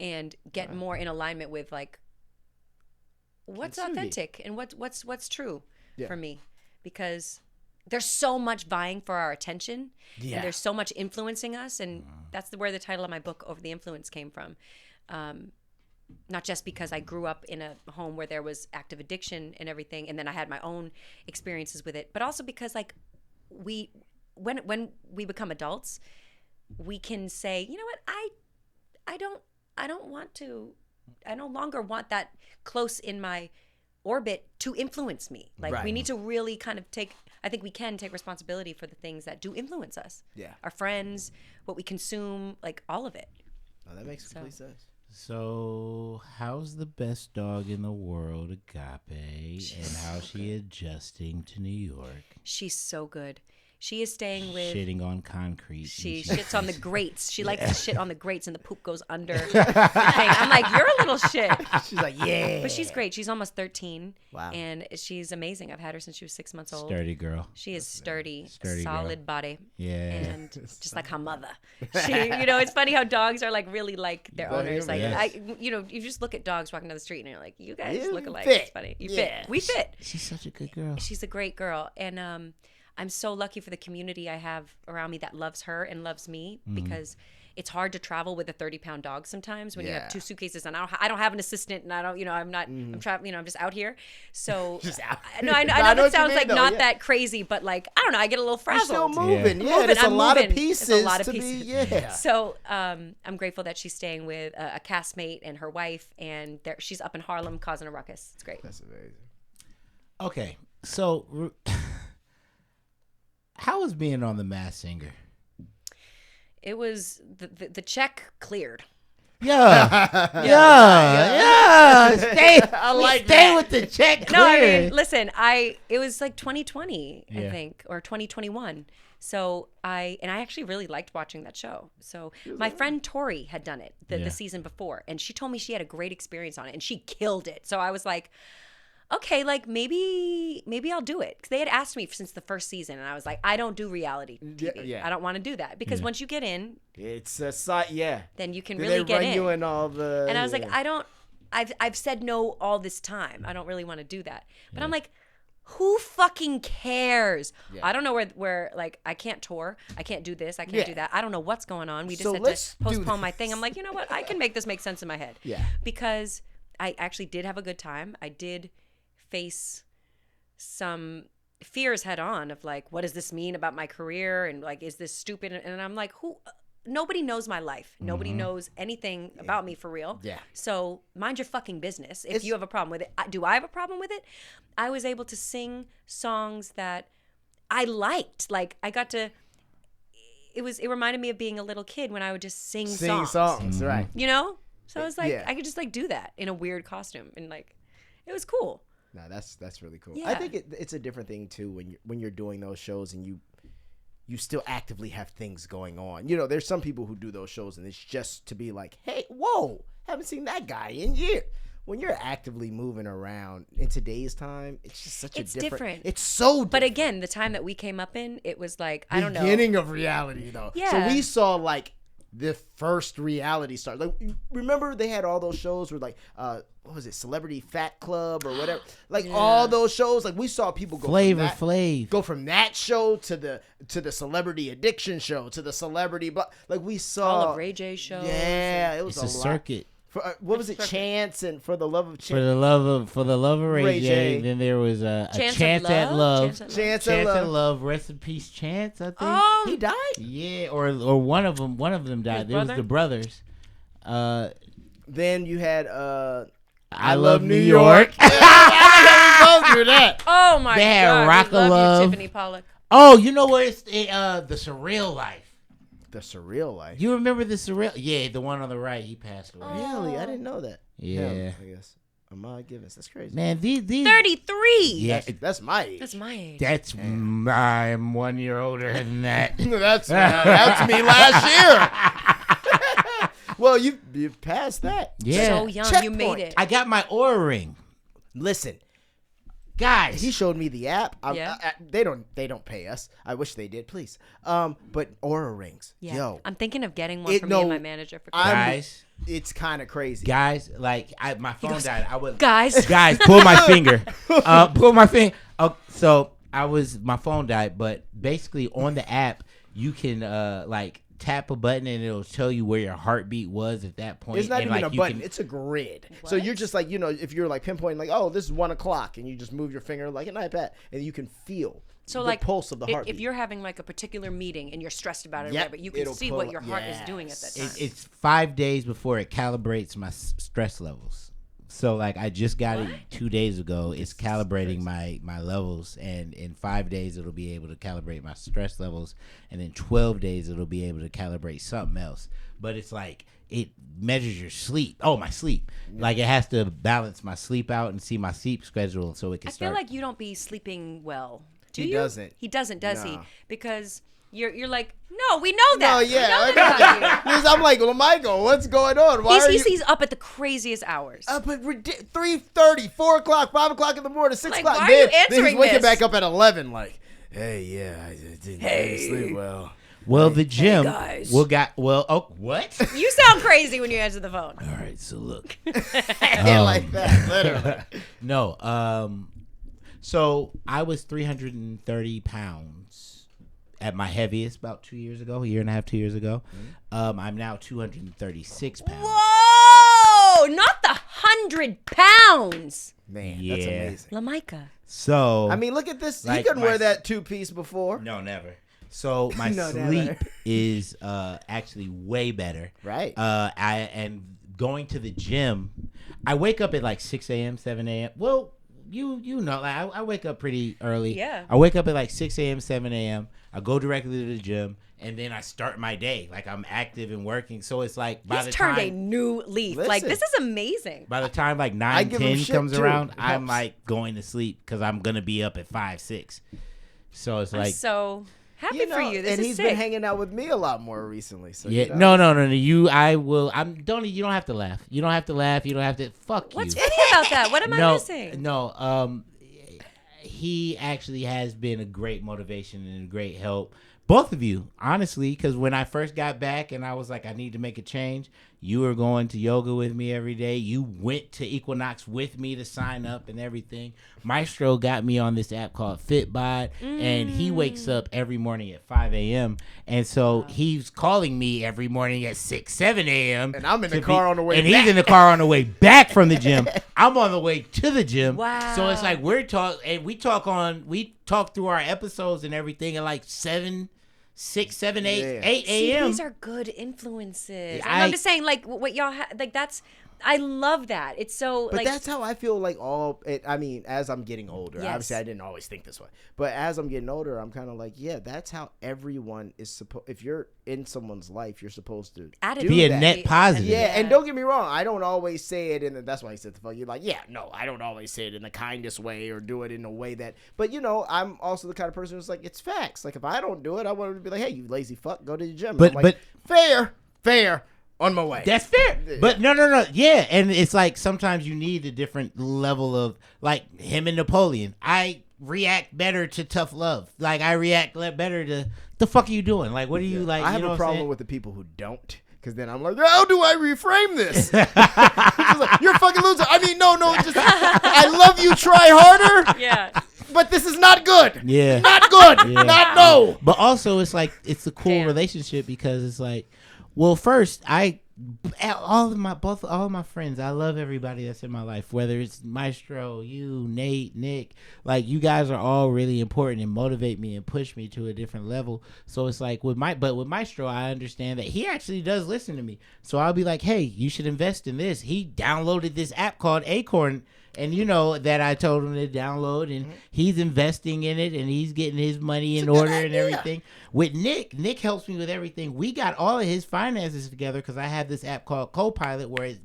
and get more in alignment with like what's Kintsugi. authentic and what's true Yeah. for me, because there's so much vying for our attention, Yeah. and there's so much influencing us, and that's where the title of my book, Over the Influence, came from. Not just because I grew up in a home where there was active addiction and everything, and then I had my own experiences with it, but also because like when we become adults, we can say, you know what, I no longer want that close in my orbit to influence me. Like Right. we need to really kind of I think we can take responsibility for the things that do influence us. Yeah. Our friends, what we consume, like all of it. Oh, that makes complete sense. So, how's the best dog in the world, Agape, and how's she adjusting to New York? She's so good. She is staying with. Shitting on concrete. She and shits on the grates. She likes to shit on the grates, and the poop goes under the thing. I'm like, you're a little shit. She's like, yeah. But she's great. She's almost 13. Wow. And she's amazing. I've had her since she was 6 months old. Sturdy girl. She is sturdy Sturdy solid girl. body. Yeah. And just like her mother. It's funny how dogs are like really like their owners. Like, Yes. you just look at dogs walking down the street and you're like, you guys You look alike. fit. It's funny. You Yeah. fit. We fit. She's such a good girl. She's a great girl. And I'm so lucky for the community I have around me that loves her and loves me, because it's hard to travel with a 30-pound dog sometimes when you Yeah. have 2 suitcases, and I don't have an assistant, and I don't, I'm not, I'm traveling, I'm just out here. So Just out. No, I know I know that what you sounds mean, like though, not yeah. that crazy, but like, I don't know, I get a little You're frazzled. still moving. Yeah, Moving, there's a I'm lot of moving. pieces There's a lot of to pieces. be, yeah. So I'm grateful that she's staying with a castmate and her wife, and she's up in Harlem causing a ruckus. It's great. That's amazing. Okay, so how was being on The Masked Singer? It was the check cleared. Yeah. Stay. I like stay that. with the check. No, I clear. mean, listen, it was like 2020, I Yeah. think, or 2021. So I actually really liked watching that show. So my friend Tori had done it Yeah. the season before, and she told me she had a great experience on it, and she killed it. So I was like, okay, like maybe I'll do it. 'Cause they had asked me since the first season, and I was like, I don't do reality TV. Yeah. I don't want to do that, because once you get in, It's a site, yeah. then you can Then really they get run in. you in all the. And I was yeah. like, I've said no all this time. I don't really want to do that. But I'm like, who fucking cares? Yeah. I don't know where like, I can't tour. I can't do this. I can't Yeah. do that. I don't know what's going on. We just So had let's to do postpone my this. thing. I'm like, you know what? I can make this make sense in my head. Yeah. Because I actually did have a good time. I did face some fears head on of like, what does this mean about my career? And like, is this stupid? And I'm like, nobody knows my life. Nobody knows anything about me for real. Yeah. So mind your fucking business. If you have a problem with it, do I have a problem with it? I was able to sing songs that I liked. Like I got to. It reminded me of being a little kid when I would just sing songs. Right? You know. So I was like, Yeah. I could just like do that in a weird costume, and like, it was cool. No, that's really cool. Yeah. I think it's a different thing too when you're doing those shows and you still actively have things going on. You know, there's some people who do those shows and it's just to be like, hey, whoa, haven't seen that guy in years. When you're actively moving around in today's time, it's just such It's a different. different. It's so different. But again, the time that we came up in, it was like, I don't know. Beginning of reality though. Yeah. So we saw like the first reality star. Like, remember they had all those shows where like what was it, Celebrity Fat Club or whatever, like all those shows. Like we saw people go Flavor from that, Flav. go from that show to the celebrity addiction show to the celebrity, but like we saw all of Ray J shows. Yeah, it was It's a lot. circuit. For, what was it, Chance and For the Love of Chance? For the love of Ray J. Then there was a Chance at Love. Chance at Love. Rest in peace, Chance. I think. He died. Yeah, or one of them died. It was the brothers. Then you had I Love New York. I didn't go through that. Oh my They had God, Rock we of love Love. you, Tiffany Pollack. Oh, you know what? It's the Surreal Life. The Surreal Life. You remember the Surreal? Yeah, the one on the right. He passed away. Really? I didn't know that. Yeah. Him, I guess. Ahmad Givens. That's crazy. Man, these 33. Yeah, That's my age. That's my age. I'm 1 year older than that. that's me last year. Well, you passed that. Yeah. So young, you made Checkpoint. it. I got my Oura ring. Listen, Guys. he showed me the app. Yeah. They don't pay us. I wish they did, please. But Oura rings. Yeah. Yo, I'm thinking of getting one for me and my manager for Christmas. Guys. it's kind of crazy. Guys, like my phone died. I was Guys. pull my finger. Pull my finger. So my phone died, but basically on the app you can like tap a button and it'll tell you where your heartbeat was at that point. It's not and, even like, a you button. can- It's a grid. So you're just like, if you're like pinpointing like, oh, this is 1 o'clock, and you just move your finger like an iPad, and you can feel So the like pulse of the heartbeat. if you're having like a particular meeting and you're stressed about it, Yep, or whatever, you can it'll see pull what up- your heart is doing at that time. It's 5 days before it calibrates my stress levels. So like I just got it 2 days ago. It's calibrating my levels, and in 5 days it'll be able to calibrate my stress levels, and in 12 days it'll be able to calibrate something else. But it's like it measures your sleep. Oh, my sleep. Like it has to balance my sleep out and see my sleep schedule so it can I start. feel like you don't be sleeping well. Do He you? doesn't. He doesn't, does he? No. Because you're like, no, we know that. No, We yeah. know that about you. Because I'm like, well, Michael, what's going on? Why are you? He's up at the craziest hours. But 3:30, 4 o'clock, 5 o'clock in the morning, 6 Like, o'clock. why are you then he's answering waking this? back up at 11 like, hey, yeah, I didn't sleep well. well, the gym. guys. What? You sound crazy when you answer the phone. All right, so look. Yeah, like that, literally. No, so I was 330 pounds at my heaviest about 2 years ago, a year and a half, 2 years ago. I'm now 236 pounds. Whoa! Not the 100 pounds. Man, Yeah. that's amazing. LaMicah. So I mean, look at this. Like he couldn't my- wear that 2-piece before. no, never. So my No, never. sleep is actually way better. Right. And going to the gym, I wake up at like 6 a.m., 7 a.m. Well, you know, like I wake up pretty early. Yeah. I wake up at like 6 a.m., 7 a.m. I go directly to the gym, and then I start my day. Like I'm active and working. So it's like by He's the turned a time new leaf. Like, Listen. this is amazing. by the time like I 9, give him 10 shit, comes too. around, It I'm helps. like going to sleep because I'm gonna be up at 5, 6. So it's I'm like so happy for you. This and is he's sick. been hanging out with me a lot more recently. So yeah, you know. no. You don't have to laugh. You don't have to laugh. You don't have to fuck What's you. funny about that? What am I missing? No, he actually has been a great motivation and a great help. Both of you, honestly, because when I first got back and I was like, I need to make a change, you were going to yoga with me every day. You went to Equinox with me to sign up and everything. Maestro got me on this app called Fitbod, and he wakes up every morning at 5 a.m. And so he's calling me every morning at 6, 7 a.m. And I'm in the car on the way And back. he's in the car on the way back from the gym. I'm on the way to the gym. Wow. So it's like we talk through our episodes and everything at like 7, 6, 7, 8, Yeah. 8 See, a.m. these are good influences. And I- I'm just saying, like, what y'all like, that's, I love that. It's so, But like, that's how I feel like as I'm getting older. Yes. Obviously, I didn't always think this way. But as I'm getting older, I'm kind of like, yeah, that's how everyone is supposed. If you're in someone's life, you're supposed to Attitude. do Be a that. net positive. Yeah, and don't get me wrong, I don't always say it, and that's why he said the fuck. You're like, yeah, no, I don't always say it in the kindest way or do it in a way that. But I'm also the kind of person who's like, it's facts. Like if I don't do it, I want to be like, hey, you lazy fuck, go to the gym. But- I'm like, fair, on my way. That's fair. But no. Yeah, and it's like sometimes you need a different level of, like him and Napoleon. I react better to tough love. Like I react better to the fuck are you doing? Like what are you like? I have you know a what I'm problem saying? with the people who don't. Because then I'm like, how do I reframe this? It's like, you're a fucking loser. I mean, no, just I love you. Try harder. yeah. But this is not good. Yeah. Not good. Yeah. Not no. But also, it's like it's a cool Damn. relationship because it's like, well, first I all of my friends. I love everybody that's in my life, whether it's Maestro, you, Nate, Nick. Like, you guys are all really important and motivate me and push me to a different level. So it's like with Maestro, I understand that he actually does listen to me. So I'll be like, hey, you should invest in this. He downloaded this app called Acorn, and that I told him to download, and he's investing in it, and he's getting his money in order and everything. With Nick helps me with everything. We got all of his finances together because I have this app called Copilot where it's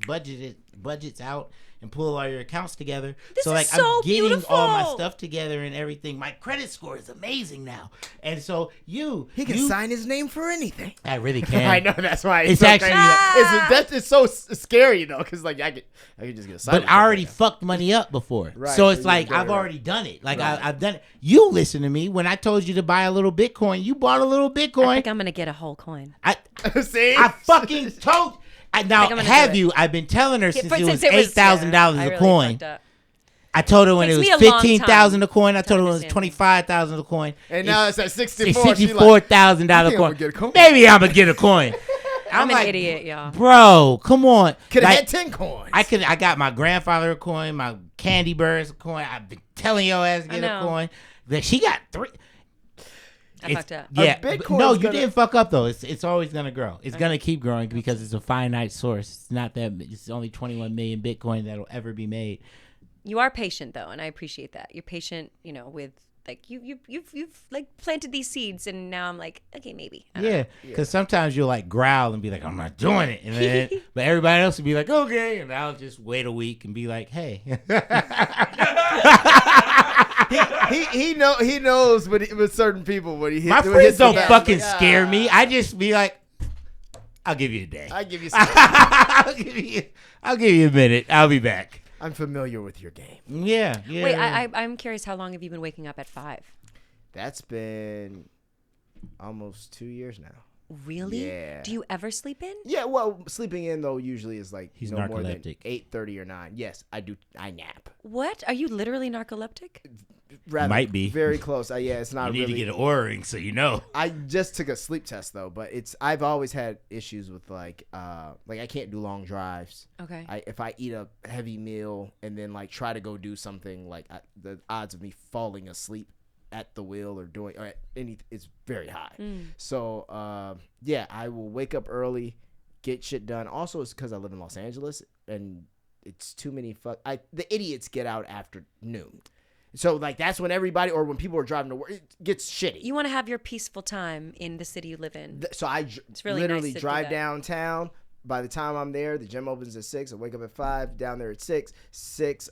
budgets out and pull all your accounts together. So I'm getting beautiful. all my stuff together and everything. My credit score is amazing now. And so he can sign his name for anything. I really can. I know, that's why it's so actually crazy. It's so scary though, because like I could just get a sign. But I already fucked money up before. Right, so it's so like I've already done it. Like I've done it. You listen to me. When I told you to buy a little Bitcoin, you bought a little Bitcoin. I think I'm gonna get a whole coin. See? I fucking told. I've been telling her since it was $8,000 a coin. I told her when it was 15,000 a coin. I told her when it was 25,000 a coin. And now it's at 64,000 coin. Maybe I'm gonna get a coin. I'm an idiot, y'all. Bro, come on. Could have had 10 coins. I got my grandfather a coin, my Candy Birds a coin. I've been telling your ass to get a coin. That she got 3. I fucked up. Yeah, no, you didn't fuck up though. It's always gonna grow. It's gonna keep growing because it's a finite source. It's not that. It's only 21 million Bitcoin that'll ever be made. You are patient though, and I appreciate that. You're patient, with like you've like planted these seeds, and now I'm like, okay, maybe. Yeah, because sometimes you'll like growl and be like, I'm not doing it, and then but everybody else will be like, okay, and I'll just wait a week and be like, hey. He knows with certain people when he hits. My friends don't fucking scare me. I just be like, I'll give you a day. I give you some. I'll give you a minute. I'll be back. I'm familiar with your game. Yeah. Wait, I'm curious. How long have you been waking up at 5? That's been almost 2 years now. Really? Yeah. Do you ever sleep in? Yeah. Well, sleeping in though usually is like he's no more than narcoleptic. 8:30 or 9. Yes, I do. I nap. What? Are you literally narcoleptic? Rather, might be very close. Yeah, it's not. You need really, to get an Oura ring so you know. I just took a sleep test though, but I've always had issues with like I can't do long drives. Okay. If I eat a heavy meal and then like try to go do something, like the odds of me falling asleep at the wheel or doing or at anything is very high. So I will wake up early, get shit done. Also, it's because I live in Los Angeles and it's too many the idiots get out after noon. So, like, that's when everybody, or when people are driving to work, it gets shitty. You want to have your peaceful time in the city you live in. So, it's really literally nice to drive do that. downtown. By the time I'm there, the gym opens at 6. I wake up at 5, down there at 6. 6,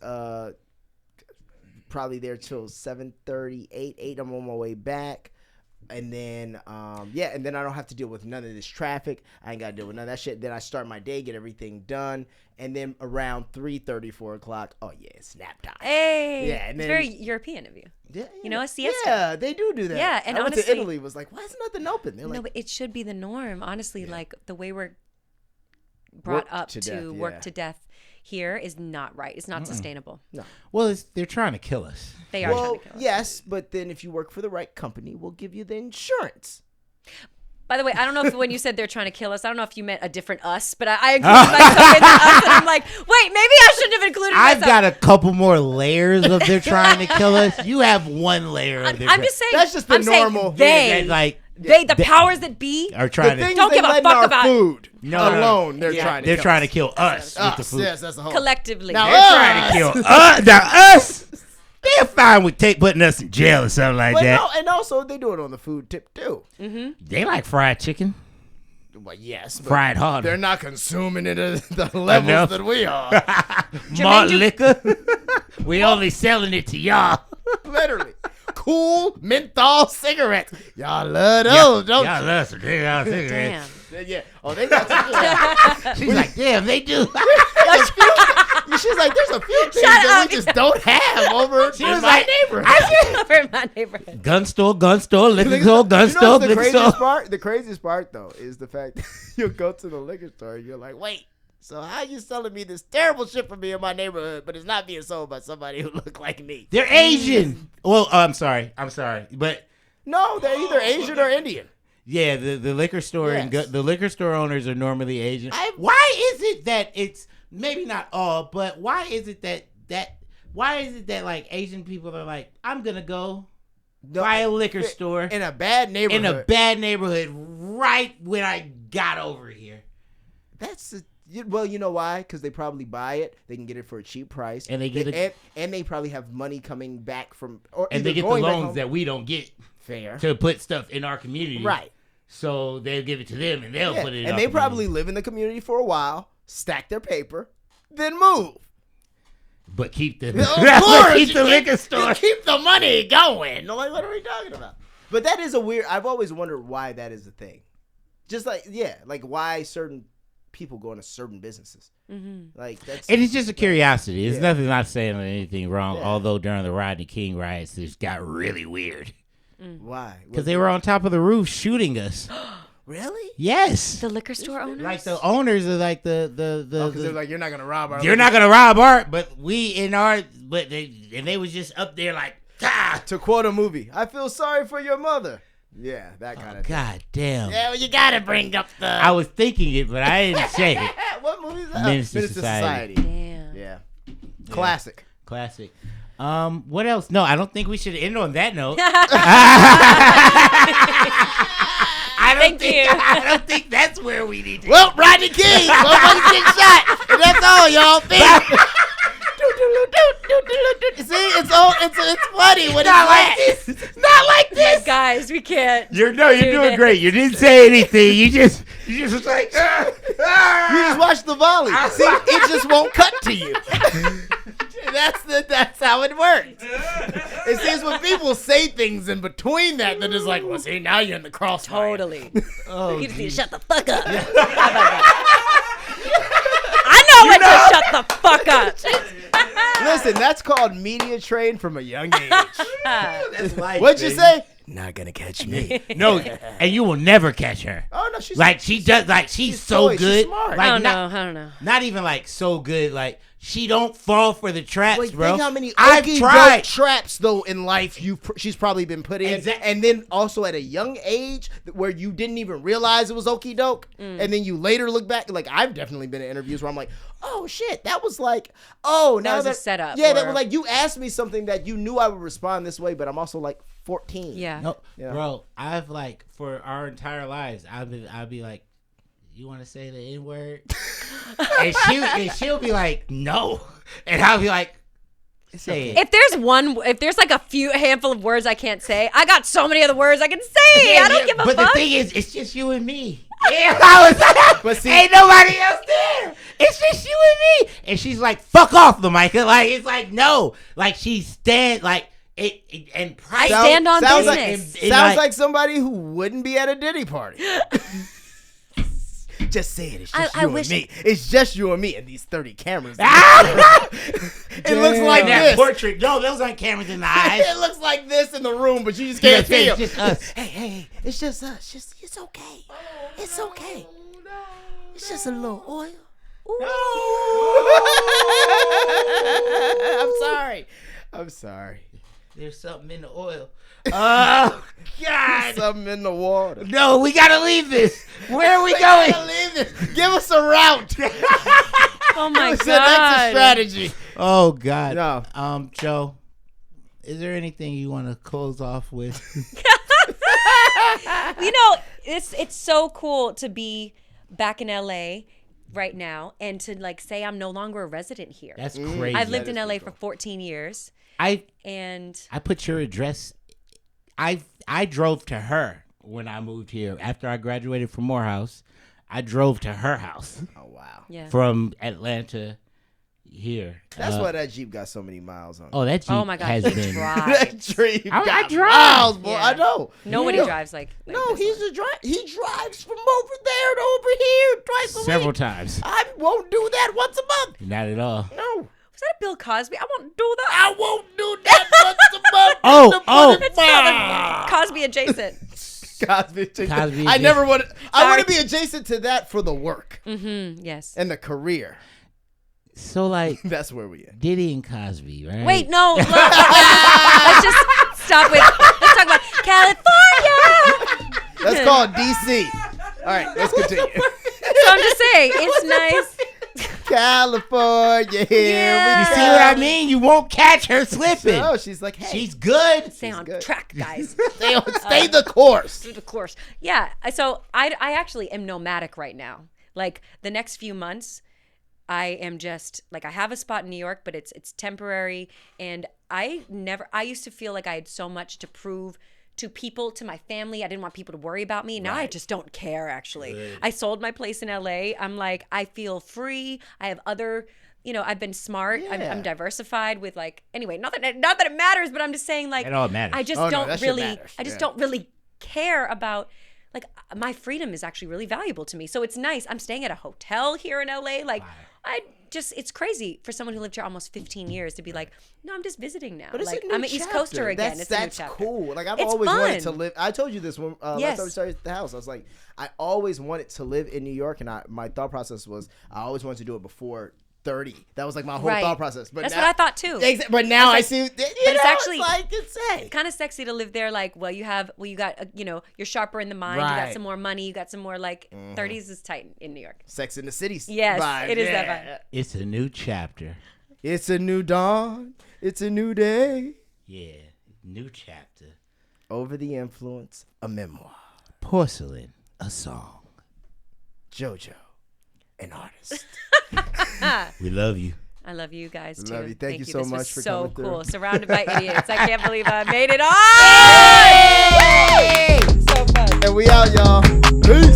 probably there till 7:30, 8. I'm on my way back. And then, and then I don't have to deal with none of this traffic. I ain't got to deal with none of that shit. Then I start my day, get everything done. And then around 3:30, 4 o'clock, oh, yeah, it's nap time. Hey. Yeah, and then, it's very European of you. Yeah, a siesta. Yeah, they do that. Yeah, and I went honestly, to Italy, was like, why is nothing open? They're no, like, but it should be the norm. Honestly, like the way we're brought up to work to death here is not right. It's not sustainable. No. Well, they're trying to kill us. They are trying to kill us. Yes, but then if you work for the right company, we'll give you the insurance. By the way, I don't know if when you said they're trying to kill us, I don't know if you meant a different us, but I included myself in the us, and I'm like, wait, maybe I shouldn't have included myself. I've got a couple more layers of they're trying to kill us. You have one layer of I'm just saying. That's just the normal. The powers that be are trying to. Don't give a fuck about food. Alone, they're trying to. They're trying to kill us with the food. Yes, that's the whole. Collectively, they're trying to kill us. Now us. They're fine with putting us in jail or something like that. No, and also they do it on the food tip too. Mm-hmm. They like fried chicken. Well, yes, but fried hard. They're not consuming it at the levels that we are. Malt liquor. We only selling it to y'all. Literally. Cool menthol cigarettes. Y'all love those, don't you? Y'all love some cigarettes. Damn. Yeah. Oh, they got some. She's like, damn, they do. She's like, there's a few things that we just don't have over in my neighborhood. Over in my neighborhood. Gun store, liquor store, The craziest part, though, is the fact that you'll go to the liquor store and you're like, wait, so how you selling me this terrible shit for me in my neighborhood, but it's not being sold by somebody who look like me? They're Asian. Well, I'm sorry. But no, they're either Asian or Indian. Yeah, the liquor store and Yes. the liquor store owners are normally Asian. Why is it that it's maybe not all, but why is it that like Asian people are like, I'm gonna go buy a liquor store in a bad neighborhood right when I got over here? Well, you know why? Because they probably buy it. They can get it for a cheap price, and they get and they probably have money coming back from, and they get the loans that we don't get. Fair to put stuff in our community, right? So they'll give it to them, and they'll put it. And they probably live in the community for a while, stack their paper, then move. But keep the of course, keep the liquor store. Keep the money going. Like, what are we talking about? But that is a weird. I've always wondered why that is a thing. Just like like why certain people go into certain businesses. Mm-hmm. Like that's. And it's just a curiosity. It's nothing. Not saying anything wrong. Yeah. Although during the Rodney King riots, it got really weird. Why? Because they were on top of the roof shooting us. Really? Yes. The liquor store owners? Like the owners are like because they're like, you're not gonna rob our. You're not gonna rob art, but they was just up there like, ah! To quote a movie, I feel sorry for your mother. Yeah, that kind of thing. God damn. Yeah, well, you gotta bring up the. I was thinking it, but I didn't say it. What movie is that? Minister Society. Damn. Yeah. Classic. What else? No, I don't think we should end on that note. I don't think that's where we need to. Well, Rodney King, somebody's getting shot, and that's all, y'all. See, it's funny when it's not like this. It's not like this, guys. We can't. You're doing great. You didn't say anything. You just was like. You just watched the volley. See, it just won't cut to you. That's how it works. It seems when people say things in between that, they're just like, well, see, now you're in the crossfire. Totally. You just need to shut the fuck up. How about that? I know when to shut the fuck up. Listen, that's called media trained from a young age. That's life. What'd you say? Not gonna catch me. No, and you will never catch her. Oh no, she's like she does. Like she's so good. She's smart. Like, I don't know. Not even like so good. Like she don't fall for the traps, Wait, bro. think how many I've tried traps though in life she's probably been put in, and then also at a young age where you didn't even realize it was okie doke, and then you later look back. Like I've definitely been in interviews where I'm like, oh shit, that was like, now that was a setup. Yeah, that was like you asked me something that you knew I would respond this way, but I'm also like 14. Yeah. No, bro. I've like for our entire lives, I'll be like, you want to say the N word? and she'll be like, no, and I'll be like, say it. If there's like a handful of words I can't say, I got so many other words I can say. I don't give a fuck. But the thing is, it's just you and me. Yeah, but see, ain't nobody else there. It's just you and me. And she's like, fuck off, Lamicah. Like it's like no, like she stand like. And I stand on business. Sounds like somebody who wouldn't be at a Diddy party. Just say it. It's just you and me. It's just you and me and these 30 cameras. It looks like that this. Portrait. No, those aren't cameras in the eyes. It looks like this in the room, but you just can't see It's just us. Hey, it's just us. It's okay. It's okay. It's just a little oil. I'm sorry. There's something in the oil. Oh, God. Something in the water. No, we got to leave this. Where are we going? Gotta leave this. Give us a route. Oh, my God. That's a strategy. Oh, God. No. Joe, is there anything you want to close off with? It's so cool to be back in LA right now and to like say I'm no longer a resident here. That's crazy. I've lived in LA for 14 years. I put your address. I drove to her when I moved here after I graduated from Morehouse. I drove to her house. Oh wow! Yeah. From Atlanta here. That's why that Jeep got so many miles on it. Oh, that Jeep. Oh my God! has been. That Jeep I got drive. miles, boy. Yeah. I know. Nobody drives like no, He drives from over there to over here twice a week. Several times. I won't do that once a month. Not at all. No. Was that Bill Cosby? I won't do that. I won't do that once a month. Oh. Cosby adjacent. Cosby adjacent. Cosby I never want to. I want to be adjacent to that for the work. Mm-hmm. Yes. And the career. So like that's where we at. Diddy and Cosby, right? Wait, no. Let's just stop with. Let's talk about California. That's called DC. All right, let's continue. So I'm just saying, it's nice. California, here Yeah. You see what I mean? You won't catch her slipping. Oh, she's like, hey. She's good. Stay on good. track, guys. Stay the course. Through the course. Yeah. So I actually am nomadic right now. Like the next few months, I am just like, I have a spot in New York, but it's temporary. And I used to feel like I had so much to prove to people, to my family. I didn't want people to worry about me. Now I just don't care, actually. Good. I sold my place in LA. I'm like, I feel free. I have other, I've been smart. Yeah. I'm diversified with anyway, not that it matters, but I'm just saying It all matters. I just don't really care about, my freedom is actually really valuable to me. So it's nice. I'm staying at a hotel here in LA. It's crazy for someone who lived here almost 15 years to be like, no, I'm just visiting now. But it's a new I'm an East Coaster again. That's a new chapter. Cool. I've It's always fun. wanted to live. I told you this when last Yes. time we started the house. I was like, I always wanted to live in New York, and my thought process was I always wanted to do it before 30. That was my whole thought process. But that's now, what I thought too. But now I see. It's actually insane. kind of sexy to live there. You got you're sharper in the mind. You Right. got some more money. You got some more 30s is tight in New York. Sex in the City. Yes, vibe. it is that vibe. It's a new chapter. It's a new dawn. It's a new day. Yeah, new chapter. Over the Influence, a memoir. Porcelain, a song. JoJo, an artist. We love you. I love you guys too. Love you. Thank you so This much was for so coming through. cool. Surrounded by idiots. I can't believe I made it on. Yay! So fun. And we out, y'all. Peace.